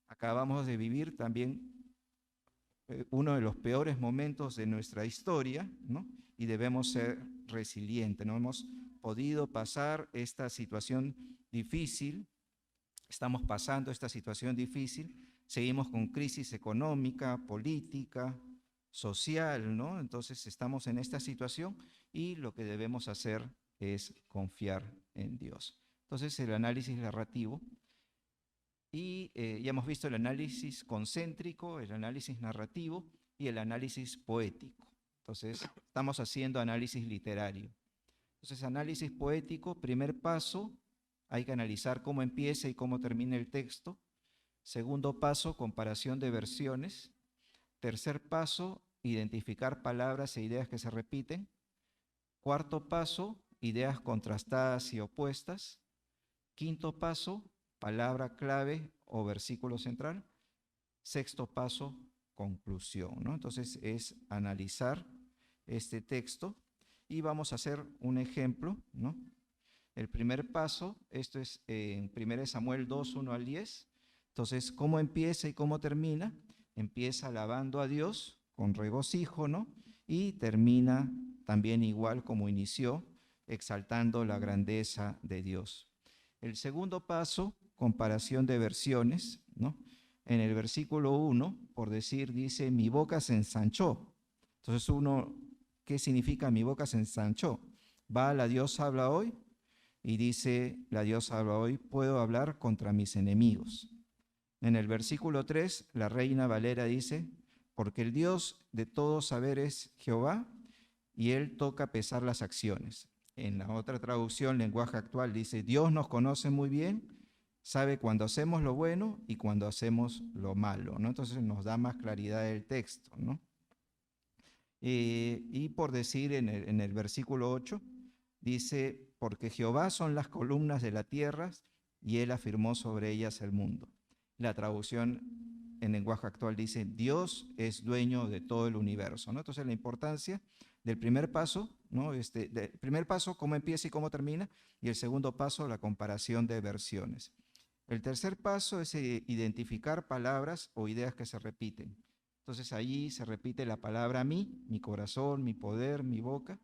Acabamos de vivir también uno de los peores momentos de nuestra historia, ¿no? Y debemos ser resilientes, ¿no? Hemos podido pasar esta situación difícil, estamos pasando esta situación difícil, seguimos con crisis económica, política, social, ¿no? Entonces estamos en esta situación, y lo que debemos hacer es confiar en Dios. Entonces el análisis narrativo, y ya hemos visto el análisis concéntrico, el análisis narrativo, y el análisis poético. Entonces, estamos haciendo análisis literario. Entonces, análisis poético, primer paso, hay que analizar cómo empieza y cómo termina el texto. Segundo paso, comparación de versiones. Tercer paso, identificar palabras e ideas que se repiten. Cuarto paso, ideas contrastadas y opuestas. Quinto paso, palabra clave o versículo central. Sexto paso, conclusión, ¿no? Entonces es analizar este texto y vamos a hacer un ejemplo, ¿no? El primer paso, esto es en 1 Samuel 2, 1 al 10. Entonces, ¿cómo empieza y cómo termina? Empieza alabando a Dios con regocijo, ¿no? Y termina también igual como inició, exaltando la grandeza de Dios. El segundo paso, comparación de versiones, ¿no? En el versículo 1, por decir, dice, mi boca se ensanchó. Entonces uno, ¿qué significa mi boca se ensanchó? Va, la Dios habla hoy, y dice, la Dios habla hoy, puedo hablar contra mis enemigos. En el versículo 3, la Reina Valera dice, porque el Dios de todo saber es Jehová, y Él toca pesar las acciones. En la otra traducción, lenguaje actual, dice, Dios nos conoce muy bien, sabe cuando hacemos lo bueno y cuando hacemos lo malo, ¿no? Entonces nos da más claridad el texto, ¿no? Y por decir en el versículo 8, dice, porque Jehová son las columnas de la tierra y Él afirmó sobre ellas el mundo. La traducción en lenguaje actual dice, Dios es dueño de todo el universo, ¿no? Entonces la importancia del primer paso, ¿no? Del primer paso, cómo empieza y cómo termina, y el segundo paso, la comparación de versiones. El tercer paso es identificar palabras o ideas que se repiten. Entonces allí se repite la palabra mí, mi corazón, mi poder, mi boca.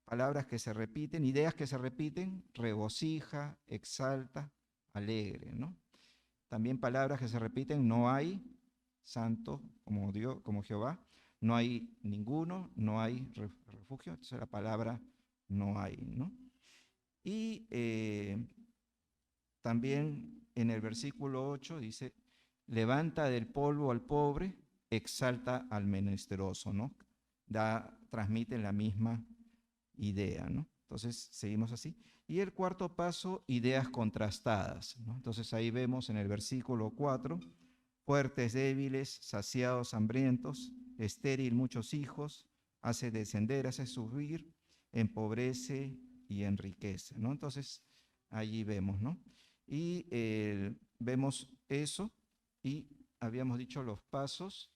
Palabras que se repiten, ideas que se repiten, regocija, exalta, alegre, ¿no? También palabras que se repiten, no hay santo como Dios, como Jehová, no hay ninguno, no hay refugio, entonces la palabra no hay, ¿no? Y también en el versículo 8 dice, levanta del polvo al pobre, exalta al menesteroso, ¿no? Transmite la misma idea, ¿no? Entonces, seguimos así. Y el cuarto paso, ideas contrastadas, ¿no? Entonces, ahí vemos en el versículo 4, fuertes, débiles, saciados, hambrientos, estéril, muchos hijos, hace descender, hace subir, empobrece y enriquece, ¿no? Entonces, allí vemos, ¿no? Y vemos eso y habíamos dicho los pasos,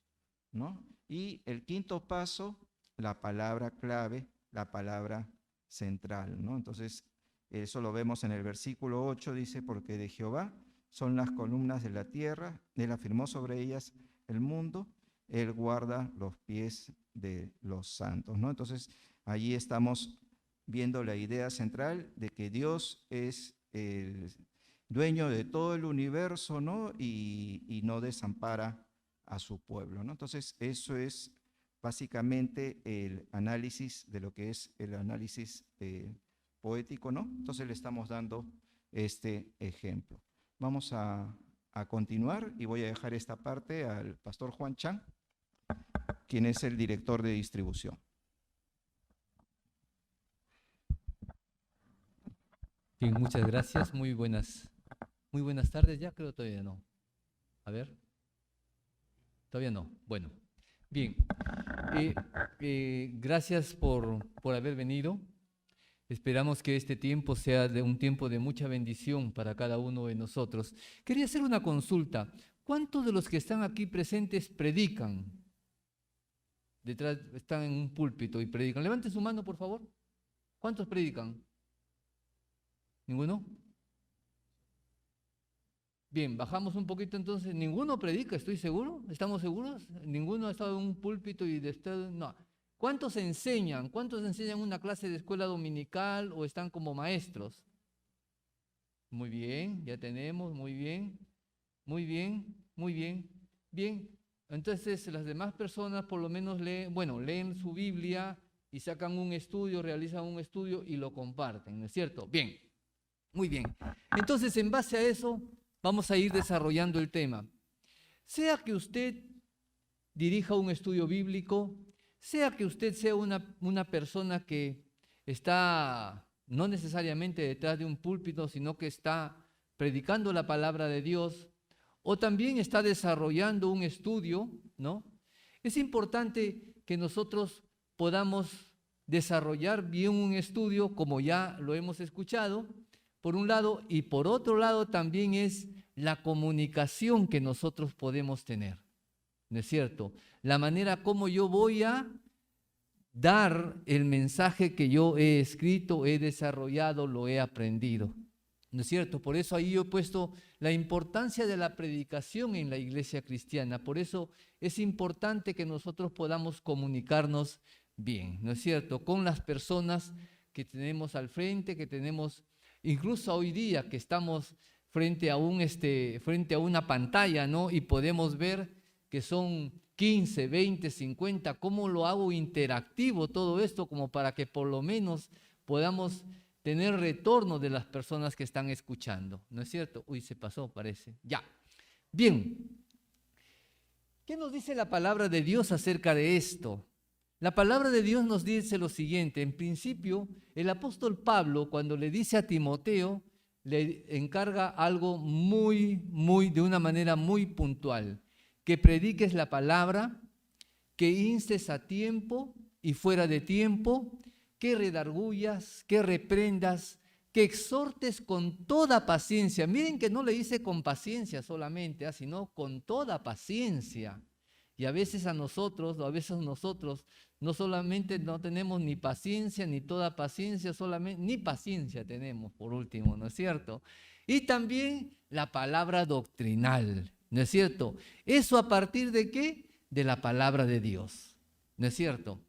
¿no? Y el quinto paso, la palabra clave, la palabra central, ¿no? Entonces, eso lo vemos en el versículo 8, dice, porque de Jehová son las columnas de la tierra, Él afirmó sobre ellas el mundo, Él guarda los pies de los santos, ¿no? Entonces, allí estamos viendo la idea central de que Dios es el dueño de todo el universo, ¿no? Y no desampara a su pueblo, ¿no? Entonces, eso es básicamente el análisis de lo que es el análisis poético, ¿no? Entonces le estamos dando este ejemplo. Vamos a continuar y voy a dejar esta parte al pastor Juan Chan, quien es el director de distribución. Bien, muchas gracias. Muy buenas tardes. Ya creo todavía no. A ver. Todavía no. Bueno. Bien. Gracias por haber venido. Esperamos que este tiempo sea un tiempo de mucha bendición para cada uno de nosotros. Quería hacer una consulta. ¿Cuántos de los que están aquí presentes predican? Detrás están en un púlpito y predican. Levanten su mano, por favor. ¿Cuántos predican? ¿Ninguno? Bien, bajamos un poquito entonces. ¿Ninguno predica, estoy seguro? ¿Estamos seguros? ¿Ninguno ha estado en un púlpito y no? ¿Cuántos enseñan? ¿Cuántos enseñan una clase de escuela dominical o están como maestros? Muy bien, ya tenemos, muy bien, muy bien, muy bien. Bien, entonces las demás personas por lo menos leen su Biblia y sacan un estudio, realizan un estudio y lo comparten, ¿no es cierto? Bien, muy bien. Entonces, en base a eso, vamos a ir desarrollando el tema. Sea que usted dirija un estudio bíblico, sea que usted sea una persona que está no necesariamente detrás de un púlpito, sino que está predicando la palabra de Dios, o también está desarrollando un estudio, ¿no? Es importante que nosotros podamos desarrollar bien un estudio, como ya lo hemos escuchado, por un lado, y por otro lado también es la comunicación que nosotros podemos tener, ¿no es cierto? La manera como yo voy a dar el mensaje que yo he escrito, he desarrollado, lo he aprendido, ¿no es cierto? Por eso ahí yo he puesto la importancia de la predicación en la iglesia cristiana. Por eso es importante que nosotros podamos comunicarnos bien, ¿no es cierto? Con las personas que tenemos al frente, que tenemos, incluso hoy día que estamos frente a una pantalla, ¿no? Y podemos ver que son 15, 20, 50, ¿cómo lo hago interactivo todo esto? Como para que por lo menos podamos tener retorno de las personas que están escuchando, ¿no es cierto? Uy, se pasó, parece. Ya. Bien. ¿Qué nos dice la palabra de Dios acerca de esto? La palabra de Dios nos dice lo siguiente. En principio, el apóstol Pablo, cuando le dice a Timoteo, le encarga algo de una manera muy puntual. Que prediques la palabra, que instes a tiempo y fuera de tiempo, que redargullas, que reprendas, que exhortes con toda paciencia. Miren que no le dice con paciencia solamente, sino con toda paciencia. Y a veces nosotros no solamente no tenemos ni paciencia, ni toda paciencia, solamente, ni paciencia tenemos, por último, ¿no es cierto? Y también la palabra doctrinal, ¿no es cierto? ¿Eso a partir de qué? De la palabra de Dios, ¿no es cierto?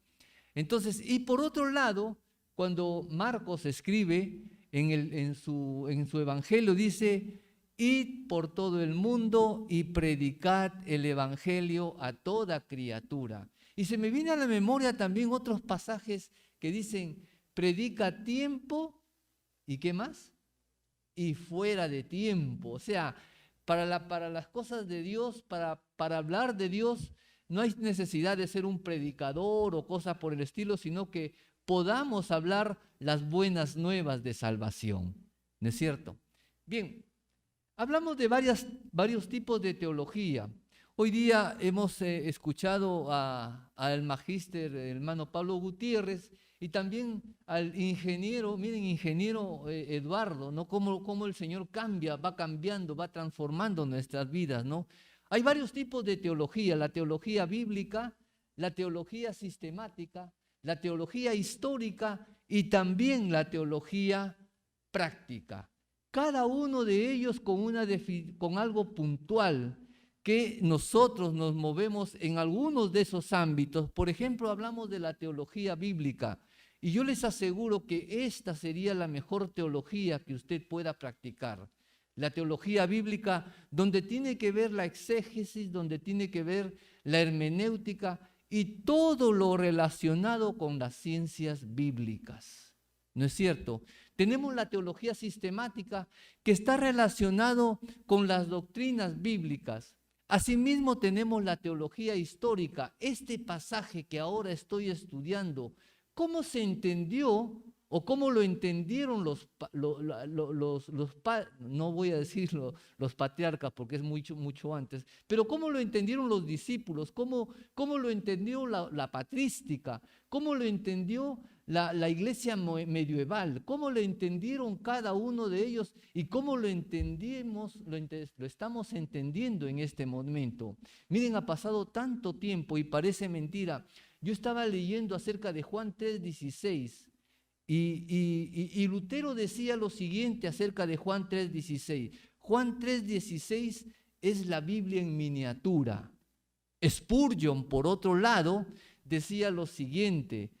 Entonces, y por otro lado, cuando Marcos escribe en su evangelio, dice: id por todo el mundo y predicad el evangelio a toda criatura. Y se me viene a la memoria también otros pasajes que dicen: predica a tiempo, ¿y qué más? Y fuera de tiempo. O sea, para las cosas de Dios, para hablar de Dios, no hay necesidad de ser un predicador o cosas por el estilo, sino que podamos hablar las buenas nuevas de salvación, ¿no es cierto? Bien, hablamos de varios tipos de teología. Hoy día hemos escuchado al magíster, hermano Pablo Gutiérrez, y también al ingeniero, miren, ingeniero Eduardo, ¿no? Cómo el Señor va cambiando, va transformando nuestras vidas, ¿no? Hay varios tipos de teología: la teología bíblica, la teología sistemática, la teología histórica y también la teología práctica. Cada uno de ellos con algo puntual, que nosotros nos movemos en algunos de esos ámbitos. Por ejemplo, hablamos de la teología bíblica, y yo les aseguro que esta sería la mejor teología que usted pueda practicar. La teología bíblica, donde tiene que ver la exégesis, donde tiene que ver la hermenéutica y todo lo relacionado con las ciencias bíblicas, ¿no es cierto? Tenemos la teología sistemática, que está relacionado con las doctrinas bíblicas. Asimismo tenemos la teología histórica. Este pasaje que ahora estoy estudiando, ¿cómo se entendió o cómo lo entendieron no voy a decir los patriarcas porque es mucho antes, pero cómo lo entendieron los discípulos, cómo lo entendió la patrística, cómo lo entendió la iglesia medieval, cómo lo entendieron cada uno de ellos y cómo lo entendimos, lo estamos entendiendo en este momento. Miren, ha pasado tanto tiempo y parece mentira. Yo estaba leyendo acerca de Juan 3:16 y Lutero decía lo siguiente acerca de Juan 3:16. Juan 3:16 es la Biblia en miniatura. Spurgeon, por otro lado, decía lo siguiente.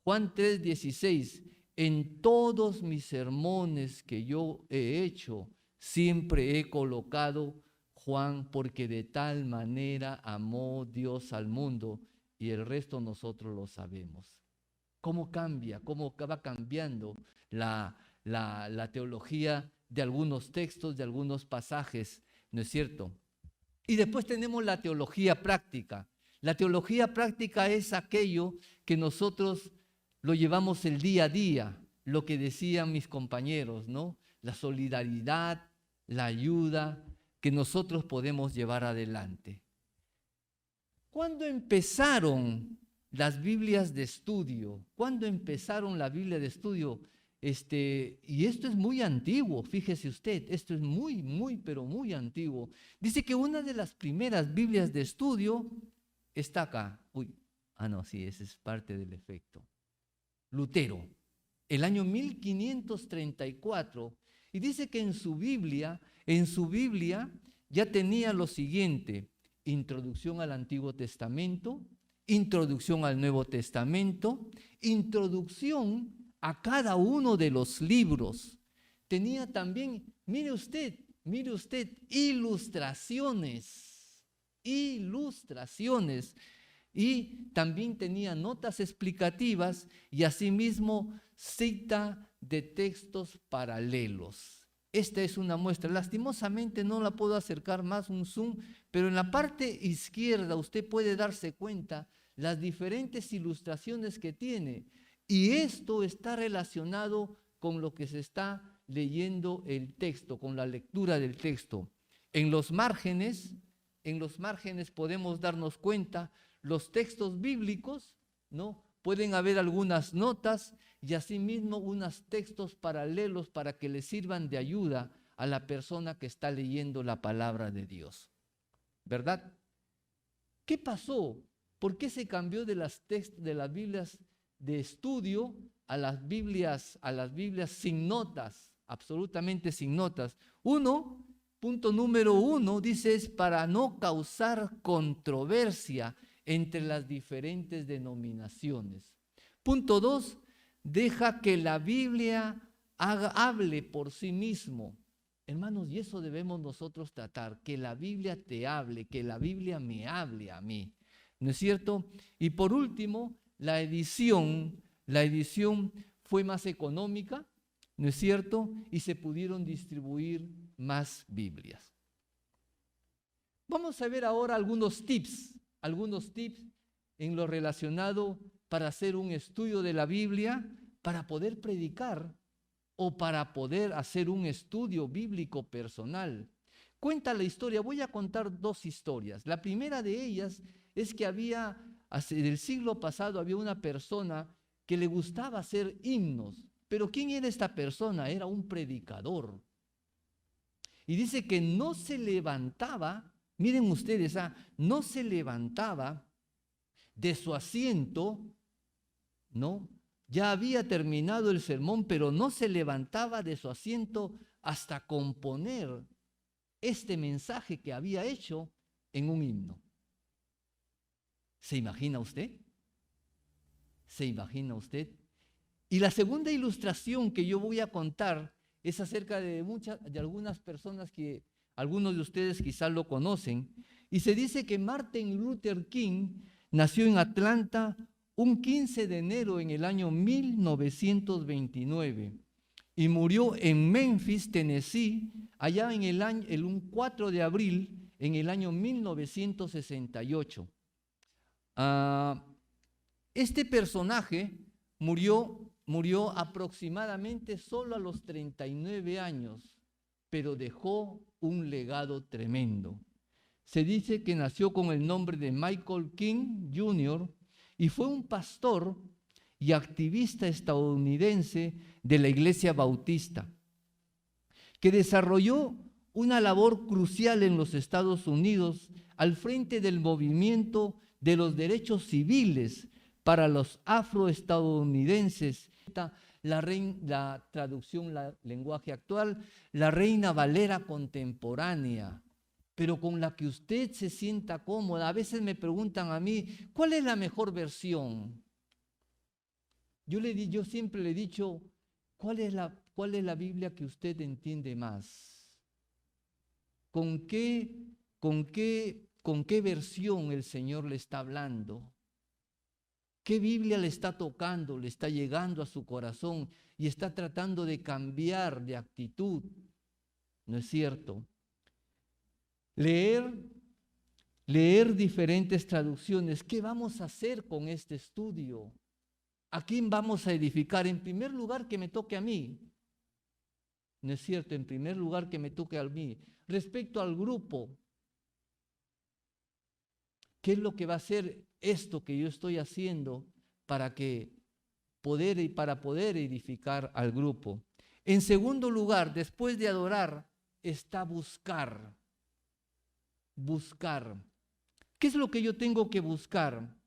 Juan 3:16, en todos mis sermones que yo he hecho, siempre he colocado Juan, porque de tal manera amó Dios al mundo, y el resto nosotros lo sabemos. ¿Cómo cambia? ¿Cómo va cambiando la teología de algunos textos, de algunos pasajes? ¿No es cierto? Y después tenemos la teología práctica. La teología práctica es aquello que nosotros lo llevamos el día a día, lo que decían mis compañeros, ¿no? La solidaridad, la ayuda que nosotros podemos llevar adelante. ¿Cuándo empezaron las Biblias de estudio? ¿Cuándo empezaron la Biblia de estudio? Y esto es muy antiguo, fíjese usted, esto es pero muy antiguo. Dice que una de las primeras Biblias de estudio está acá. Sí, ese es parte del efecto. Lutero, el año 1534, y dice que en su Biblia ya tenía lo siguiente: introducción al Antiguo Testamento, introducción al Nuevo Testamento, introducción a cada uno de los libros. Tenía también, mire usted, ilustraciones. Y también tenía notas explicativas y asimismo cita de textos paralelos. Esta es una muestra. Lastimosamente no la puedo acercar más, un zoom, pero en la parte izquierda usted puede darse cuenta las diferentes ilustraciones que tiene. Y esto está relacionado con lo que se está leyendo el texto, con la lectura del texto. En los márgenes podemos darnos cuenta, los textos bíblicos, ¿no? Pueden haber algunas notas y asimismo unos textos paralelos para que le sirvan de ayuda a la persona que está leyendo la palabra de Dios. ¿Verdad? ¿Qué pasó? ¿Por qué se cambió de las Biblias de estudio a las Biblias sin notas, absolutamente sin notas? Punto número 1, dice, es para no causar controversia entre las diferentes denominaciones. Punto 2, deja que la Biblia hable por sí mismo. Hermanos, y eso debemos nosotros tratar, que la Biblia te hable, que la Biblia me hable a mí, ¿no es cierto? Y por último, la edición fue más económica, ¿no es cierto? Y se pudieron distribuir más Biblias. Vamos a ver ahora algunos tips en lo relacionado para hacer un estudio de la Biblia, para poder predicar o para poder hacer un estudio bíblico personal. Cuenta la historia, voy a contar 2 historias. La primera de ellas es que en el siglo pasado había una persona que le gustaba hacer himnos. Pero ¿quién era esta persona? Era un predicador. Y dice que no se levantaba, miren ustedes, no se levantaba de su asiento, ¿no? Ya había terminado el sermón, pero no se levantaba de su asiento hasta componer este mensaje que había hecho en un himno. ¿Se imagina usted? ¿Se imagina usted? Y la segunda ilustración que yo voy a contar es acerca de algunas personas que algunos de ustedes quizás lo conocen. Y se dice que Martin Luther King nació en Atlanta un 15 de enero en el año 1929 y murió en Memphis, Tennessee, allá en el 4 de abril en el año 1968. Este personaje murió aproximadamente solo a los 39 años, pero dejó un legado tremendo. Se dice que nació con el nombre de Michael King Jr. y fue un pastor y activista estadounidense de la Iglesia Bautista, que desarrolló una labor crucial en los Estados Unidos al frente del movimiento de los derechos civiles para los afroestadounidenses. La traducción, lenguaje actual, la Reina Valera contemporánea, pero con la que usted se sienta cómoda. A veces me preguntan a mí, ¿cuál es la mejor versión? Yo siempre le he dicho, ¿cuál es la Biblia que usted entiende más? ¿Con qué versión el Señor le está hablando? ¿Qué Biblia le está tocando, le está llegando a su corazón y está tratando de cambiar de actitud? ¿No es cierto? Leer leer diferentes traducciones. ¿Qué vamos a hacer con este estudio? ¿A quién vamos a edificar? En primer lugar, que me toque a mí. ¿No es cierto? En primer lugar, que me toque a mí. Respecto al grupo, ¿qué es lo que va a hacer esto que yo estoy haciendo para poder edificar al grupo? En segundo lugar, después de adorar, está buscar. Buscar. ¿Qué es lo que yo tengo que buscar?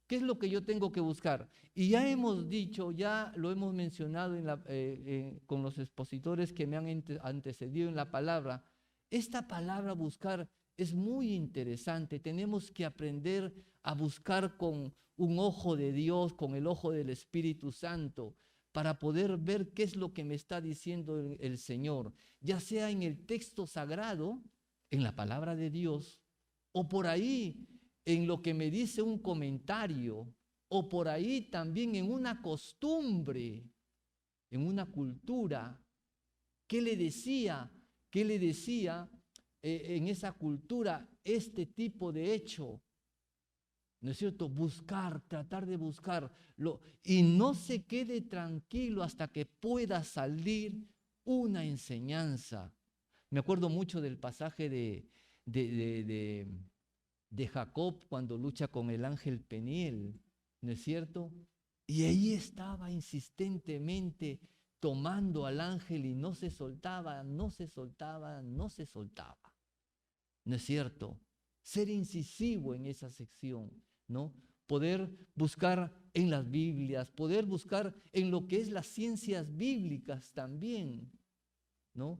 ¿Qué es lo que yo tengo que buscar? Y ya hemos dicho, ya lo hemos mencionado con los expositores que me han antecedido en la palabra. Esta palabra buscar es muy interesante. Tenemos que aprender a buscar con un ojo de Dios, con el ojo del Espíritu Santo, para poder ver qué es lo que me está diciendo el Señor, ya sea en el texto sagrado, en la palabra de Dios, o por ahí en lo que me dice un comentario, o por ahí también en una costumbre, en una cultura. ¿Qué le decía en esa cultura este tipo de hecho? ¿No es cierto? Buscar, tratar de buscarlo, y no se quede tranquilo hasta que pueda salir una enseñanza. Me acuerdo mucho del pasaje de Jacob cuando lucha con el ángel Peniel, ¿no es cierto? Y ahí estaba insistentemente tomando al ángel y no se soltaba, no se soltaba, no se soltaba. ¿No es cierto? Ser incisivo en esa sección, ¿no? Poder buscar en las Biblias, poder buscar en lo que es las ciencias bíblicas también, ¿no?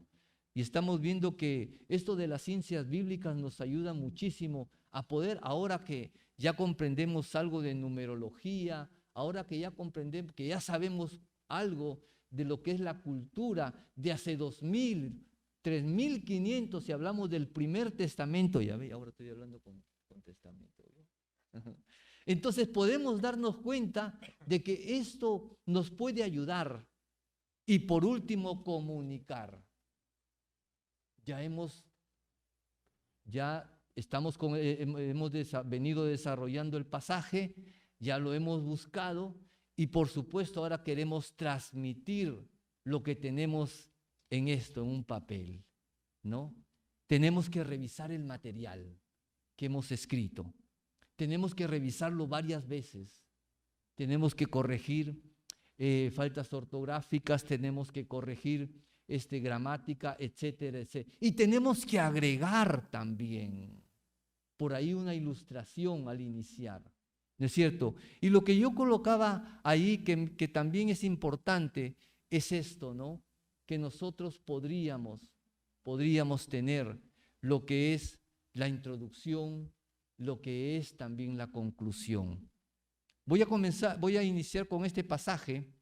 Y estamos viendo que esto de las ciencias bíblicas nos ayuda muchísimo a poder, ahora que ya comprendemos algo de numerología, ahora que ya comprendemos, que ya sabemos algo de lo que es la cultura de hace 2000, 3500, si hablamos del primer testamento, ya ve, ahora estoy hablando con testamento. Entonces podemos darnos cuenta de que esto nos puede ayudar. Y por último, comunicar. Hemos venido desarrollando el pasaje, ya lo hemos buscado, y por supuesto ahora queremos transmitir lo que tenemos en esto, en un papel, ¿no? Tenemos que revisar el material que hemos escrito. Tenemos que revisarlo varias veces. Tenemos que corregir faltas ortográficas, tenemos que corregir gramática, etcétera, etcétera. Y tenemos que agregar también por ahí una ilustración al iniciar, ¿no es cierto? Y lo que yo colocaba ahí, que también es importante, es esto, ¿no? Que nosotros podríamos tener lo que es la introducción, lo que es también la conclusión. Voy a iniciar con este pasaje.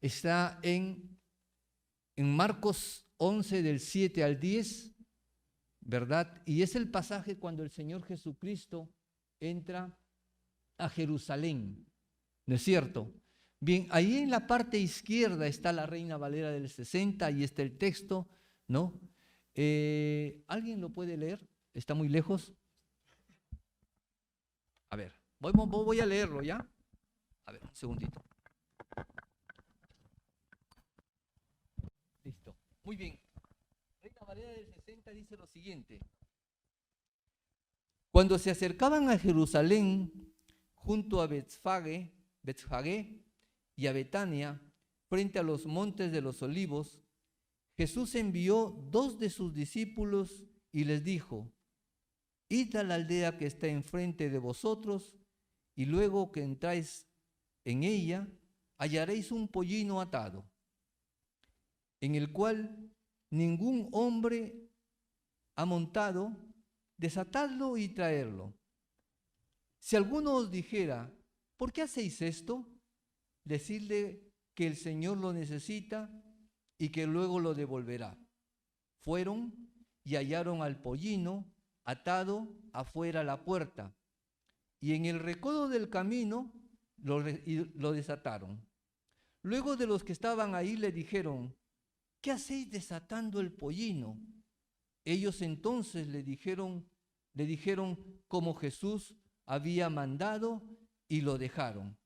Está en Marcos 11 del 7 al 10, ¿verdad? Y es el pasaje cuando el Señor Jesucristo entra a Jerusalén, ¿no es cierto? Bien, ahí en la parte izquierda está la Reina Valera del 60 y está el texto, ¿no? ¿Alguien lo puede leer? ¿Está muy lejos? A ver, voy a leerlo, ¿ya? A ver, un segundito. Listo. Muy bien. Reina Valera del 60 dice lo siguiente. Cuando se acercaban a Jerusalén, junto a Betfagé y a Betania, frente a los montes de los olivos, Jesús envió 2 de sus discípulos y les dijo: id a la aldea que está enfrente de vosotros, y luego que entráis en ella, hallaréis un pollino atado, en el cual ningún hombre ha montado. Desatadlo y traerlo. Si alguno os dijera: ¿por qué hacéis esto?, decidle que el Señor lo necesita y que luego lo devolverá. Fueron y hallaron al pollino atado afuera a la puerta, y en el recodo del camino lo desataron. Luego de los que estaban ahí le dijeron: ¿qué hacéis desatando el pollino? Ellos entonces le dijeron le dijeron como Jesús había mandado y lo dejaron.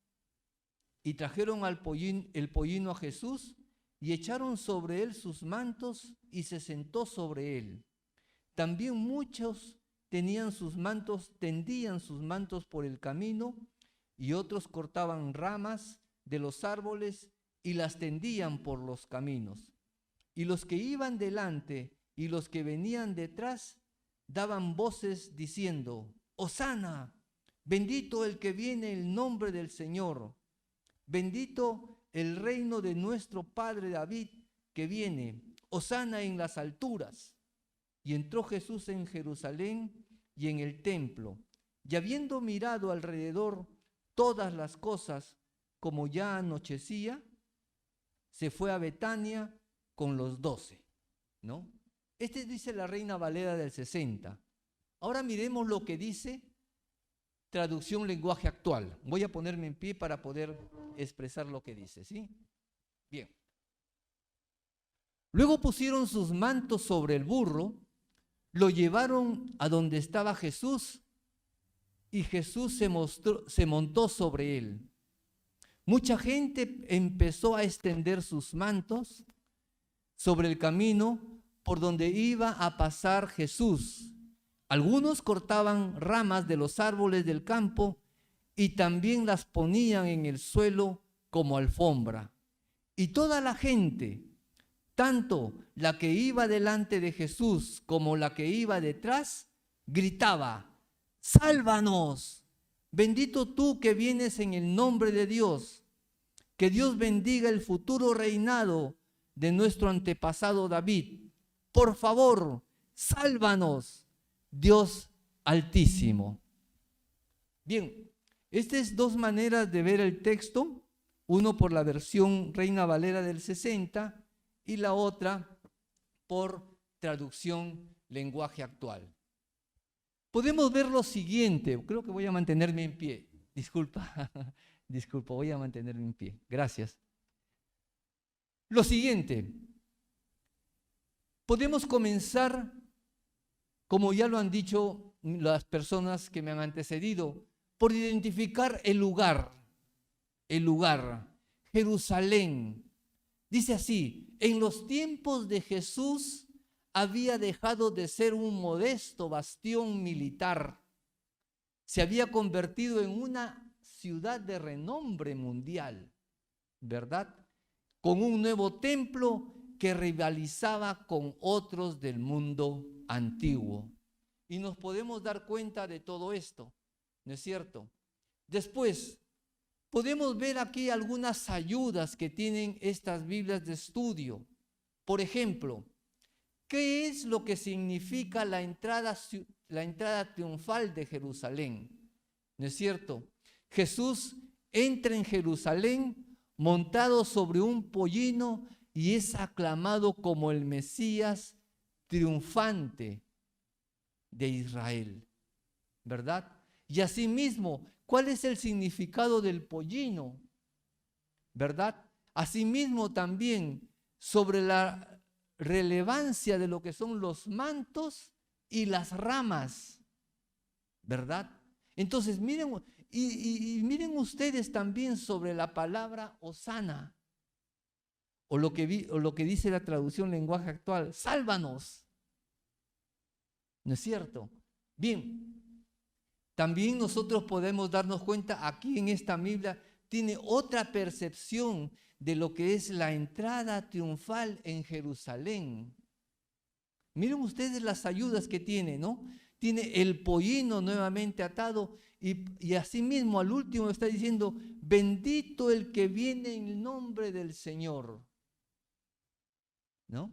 Y trajeron el pollino a Jesús y echaron sobre él sus mantos y se sentó sobre él. También muchos tendían sus mantos por el camino, y otros cortaban ramas de los árboles y las tendían por los caminos. Y los que iban delante y los que venían detrás daban voces diciendo: Hosana, bendito el que viene en el nombre del Señor, bendito el reino de nuestro padre David que viene, Hosana en las alturas. Y entró Jesús en Jerusalén y en el templo, y habiendo mirado alrededor todas las cosas, como ya anochecía, se fue a Betania con los 12, ¿no? Este dice la Reina Valera del 60. Ahora miremos lo que dice traducción lenguaje actual. Voy a ponerme en pie para poder expresar lo que dice, ¿sí? Bien. Luego pusieron sus mantos sobre el burro, lo llevaron a donde estaba Jesús y Jesús se montó sobre él. Mucha gente empezó a extender sus mantos sobre el camino por donde iba a pasar Jesús. Algunos cortaban ramas de los árboles del campo y también las ponían en el suelo como alfombra. Y toda la gente, tanto la que iba delante de Jesús como la que iba detrás, gritaba: ¡Sálvanos! Bendito tú que vienes en el nombre de Dios. Que Dios bendiga el futuro reinado de nuestro antepasado David. Por favor, sálvanos, Dios Altísimo. Bien, estas dos maneras de ver el texto, uno por la versión Reina Valera del 60 y la otra por traducción lenguaje actual. Podemos ver lo siguiente, creo que voy a mantenerme en pie, disculpa, voy a mantenerme en pie, gracias. Lo siguiente, podemos comenzar, como ya lo han dicho las personas que me han antecedido, por identificar el lugar, Jerusalén. Dice así: en los tiempos de Jesús había dejado de ser un modesto bastión militar. Se había convertido en una ciudad de renombre mundial, ¿verdad? Con un nuevo templo que rivalizaba con otros del mundo antiguo. Y nos podemos dar cuenta de todo esto, ¿no es cierto? Después, podemos ver aquí algunas ayudas que tienen estas Biblias de estudio. Por ejemplo, ¿qué es lo que significa la entrada triunfal de Jerusalén? ¿No es cierto? Jesús entra en Jerusalén montado sobre un pollino y es aclamado como el Mesías triunfante de Israel, ¿verdad? Y asimismo, ¿cuál es el significado del pollino? ¿Verdad? Asimismo también sobre la relevancia de lo que son los mantos y las ramas, ¿verdad? Entonces miren, y miren ustedes también sobre la palabra Hosana, o lo que dice la traducción lenguaje actual: sálvanos, ¿no es cierto? Bien, también nosotros podemos darnos cuenta aquí en esta Biblia, tiene otra percepción de lo que es la entrada triunfal en Jerusalén. Miren ustedes las ayudas que tiene, ¿no? Tiene el pollino nuevamente atado y asimismo al último está diciendo: bendito el que viene en el nombre del Señor, ¿no?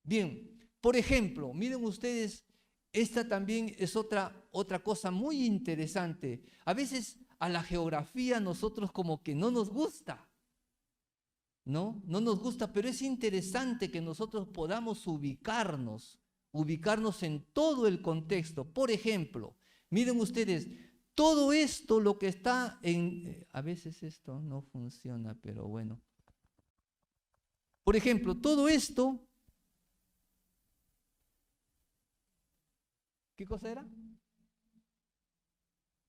Bien, por ejemplo, miren ustedes, esta también es otra cosa muy interesante. A veces a la geografía nosotros como que no nos gusta, ¿no? No nos gusta, pero es interesante que nosotros podamos ubicarnos en todo el contexto. Por ejemplo, miren ustedes, todo esto, lo que está en... a veces esto no funciona, pero bueno. Por ejemplo, todo esto... ¿Qué cosa era?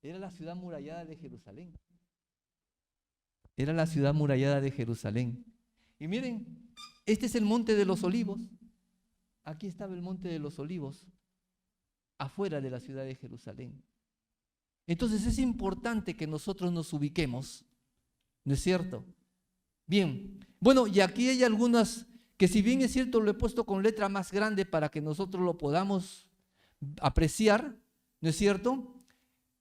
Era la ciudad murallada de Jerusalén. Era la ciudad murallada de Jerusalén. Y miren, este es el Monte de los Olivos. Aquí estaba el Monte de los Olivos, afuera de la ciudad de Jerusalén. Entonces es importante que nosotros nos ubiquemos, ¿no es cierto? Bien, bueno, y aquí hay algunas que, si bien es cierto, lo he puesto con letra más grande para que nosotros lo podamos apreciar, ¿no es cierto?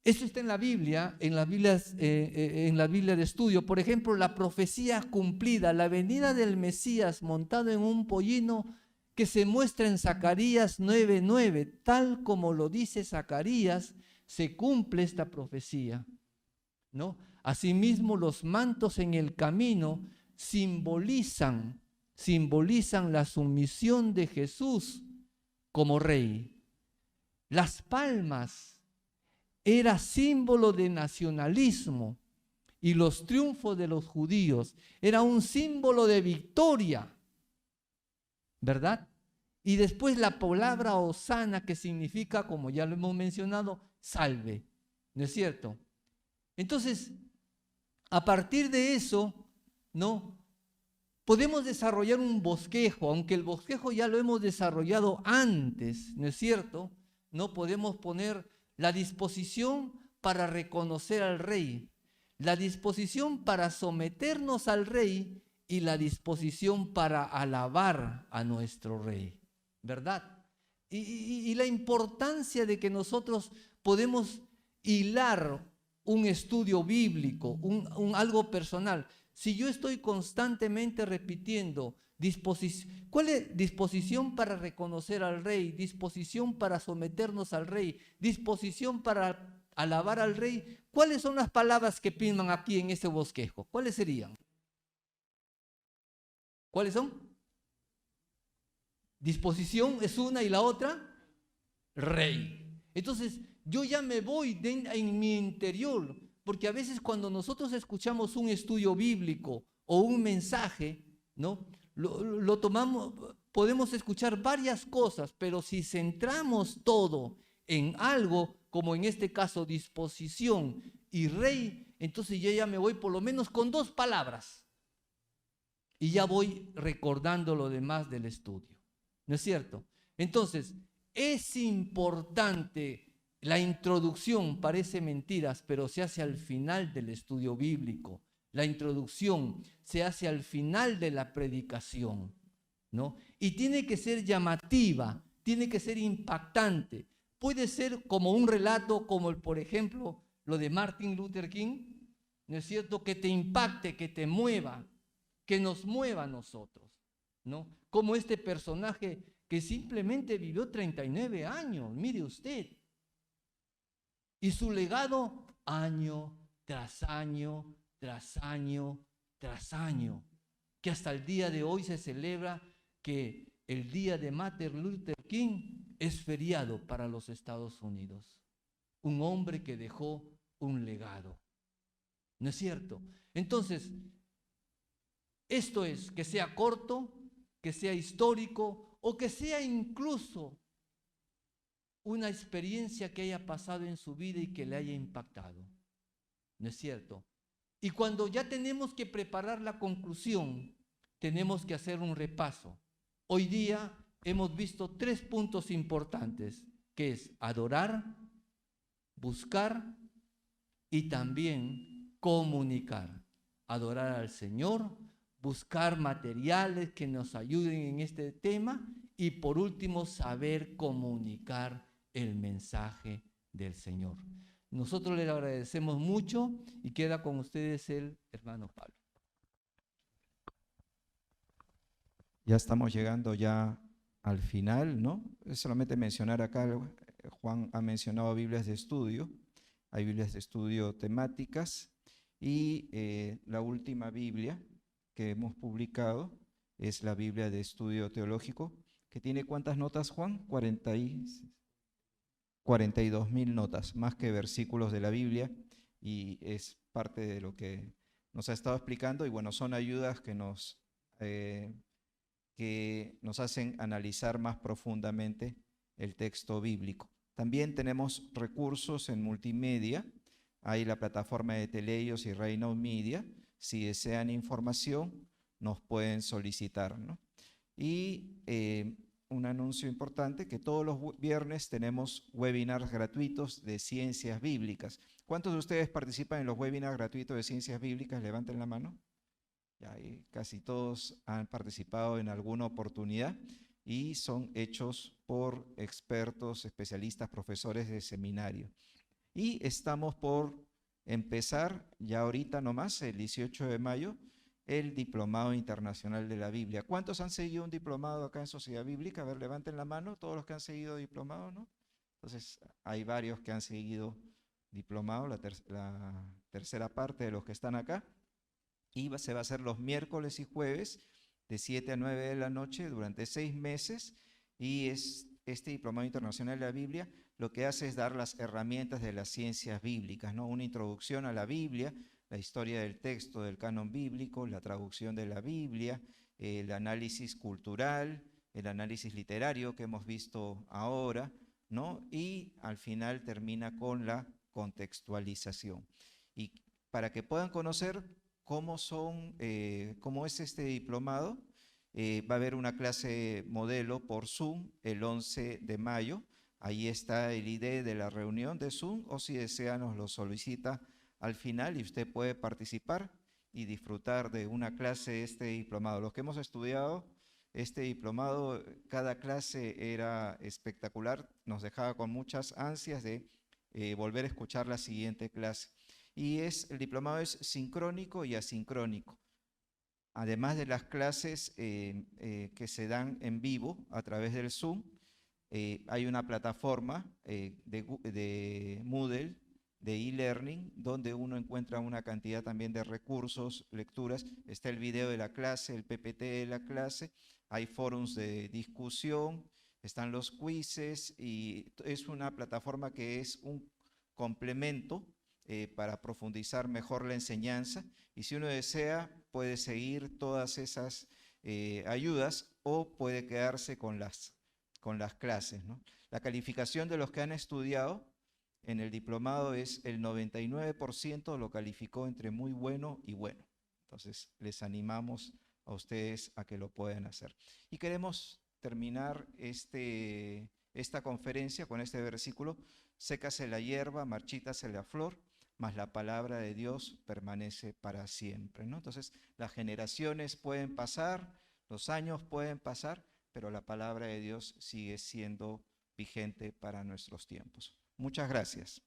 Esto está en la Biblia, en la Biblia de estudio. Por ejemplo, la profecía cumplida, la venida del Mesías montado en un pollino, que se muestra en Zacarías 9:9, tal como lo dice Zacarías, se cumple esta profecía, ¿no? Asimismo, los mantos en el camino simbolizan la sumisión de Jesús como rey. Las palmas era símbolo de nacionalismo y los triunfos de los judíos era un símbolo de victoria, ¿verdad? Y después la palabra hosana, que significa, como ya lo hemos mencionado, salve, ¿no es cierto? Entonces, a partir de eso, ¿no? Podemos desarrollar un bosquejo, aunque el bosquejo ya lo hemos desarrollado antes, ¿no es cierto? No podemos poner la disposición para reconocer al rey, la disposición para someternos al rey y la disposición para alabar a nuestro rey, ¿verdad? Y la importancia de que nosotros podemos hilar un estudio bíblico, algo personal. Si yo estoy constantemente repitiendo ¿cuál es? Disposición para reconocer al rey, disposición para someternos al rey, disposición para alabar al rey. ¿Cuáles son las palabras que priman aquí en este bosquejo? ¿Cuáles serían? ¿Cuáles son? Disposición es una y la otra, rey. Entonces, yo ya me voy en mi interior, porque a veces cuando nosotros escuchamos un estudio bíblico o un mensaje, ¿no? Lo tomamos, podemos escuchar varias cosas, pero si centramos todo en algo, como en este caso disposición y rey, entonces yo ya me voy por lo menos con 2 palabras y ya voy recordando lo demás del estudio, ¿no es cierto? Entonces, es importante. La introducción, parece mentiras, pero se hace al final del estudio bíblico. La introducción se hace al final de la predicación, ¿no? Y tiene que ser llamativa, tiene que ser impactante. Puede ser como un relato, como por ejemplo lo de Martin Luther King, ¿no es cierto? Que te impacte, que te mueva, que nos mueva a nosotros, ¿no? Como este personaje que simplemente vivió 39 años, mire usted. Y su legado, año tras año, tras año, tras año, que hasta el día de hoy se celebra que el día de Martin Luther King es feriado para los Estados Unidos. Un hombre que dejó un legado. ¿No es cierto? Entonces, esto es, que sea corto, que sea histórico o que sea incluso una experiencia que haya pasado en su vida y que le haya impactado. ¿No es cierto? Y cuando ya tenemos que preparar la conclusión, tenemos que hacer un repaso. Hoy día hemos visto 3 puntos importantes, que es adorar, buscar y también comunicar. Adorar al Señor, buscar materiales que nos ayuden en este tema y por último saber comunicar el mensaje del Señor. Nosotros le agradecemos mucho y queda con ustedes el hermano Pablo. Ya estamos llegando ya al final, ¿no? Es solamente mencionar acá, Juan ha mencionado Biblias de estudio, hay Biblias de estudio temáticas y la última Biblia que hemos publicado es la Biblia de estudio teológico, que tiene ¿cuántas notas, Juan? 42.000 notas, más que versículos de la Biblia, y es parte de lo que nos ha estado explicando, y bueno, son ayudas que nos hacen analizar más profundamente el texto bíblico. También tenemos recursos en multimedia hay la plataforma de Teleios y Reina Media. Si desean información, nos pueden solicitar, ¿no? Y un anuncio importante, que todos los viernes tenemos webinars gratuitos de ciencias bíblicas. ¿Cuántos de ustedes participan en los webinars gratuitos de ciencias bíblicas? Levanten la mano. Ya, casi todos han participado en alguna oportunidad y son hechos por expertos, especialistas, profesores de seminario. Y estamos por empezar, ya ahorita nomás, el 18 de mayo, el Diplomado Internacional de la Biblia. ¿Cuántos han seguido un diplomado acá en Sociedad Bíblica? A ver, levanten la mano, todos los que han seguido diplomado, ¿no? Entonces, hay varios que han seguido diplomado, la tercera parte de los que están acá. Y se va a hacer los miércoles y jueves de 7 a 9 de la noche durante 6 meses. Y este Diplomado Internacional de la Biblia lo que hace es dar las herramientas de las ciencias bíblicas, ¿no? Una introducción a la Biblia, la historia del texto del canon bíblico, la traducción de la Biblia, el análisis cultural, el análisis literario que hemos visto ahora, ¿no? Y al final termina con la contextualización. Y para que puedan conocer cómo es este diplomado, va a haber una clase modelo por Zoom el 11 de mayo. Ahí está el ID de la reunión de Zoom, o si desea nos lo solicita al final y usted puede participar y disfrutar de una clase de este diplomado. Los que hemos estudiado este diplomado, cada clase era espectacular, nos dejaba con muchas ansias de volver a escuchar la siguiente clase. Y el diplomado es sincrónico y asincrónico. Además de las clases que se dan en vivo a través del Zoom, hay una plataforma de Moodle, de e-learning, donde uno encuentra una cantidad también de recursos, lecturas. Está el video de la clase, el PPT de la clase, hay foros de discusión, están los quizzes, y es una plataforma que es un complemento para profundizar mejor la enseñanza, y si uno desea puede seguir todas esas ayudas o puede quedarse con las clases, ¿no? La calificación de los que han estudiado en el diplomado es el 99% lo calificó entre muy bueno y bueno. Entonces les animamos a ustedes a que lo puedan hacer. Y queremos terminar esta conferencia con este versículo: sécase la hierba, marchítase la flor, mas la palabra de Dios permanece para siempre, ¿no? Entonces, las generaciones pueden pasar, los años pueden pasar, pero la palabra de Dios sigue siendo vigente para nuestros tiempos. Muchas gracias.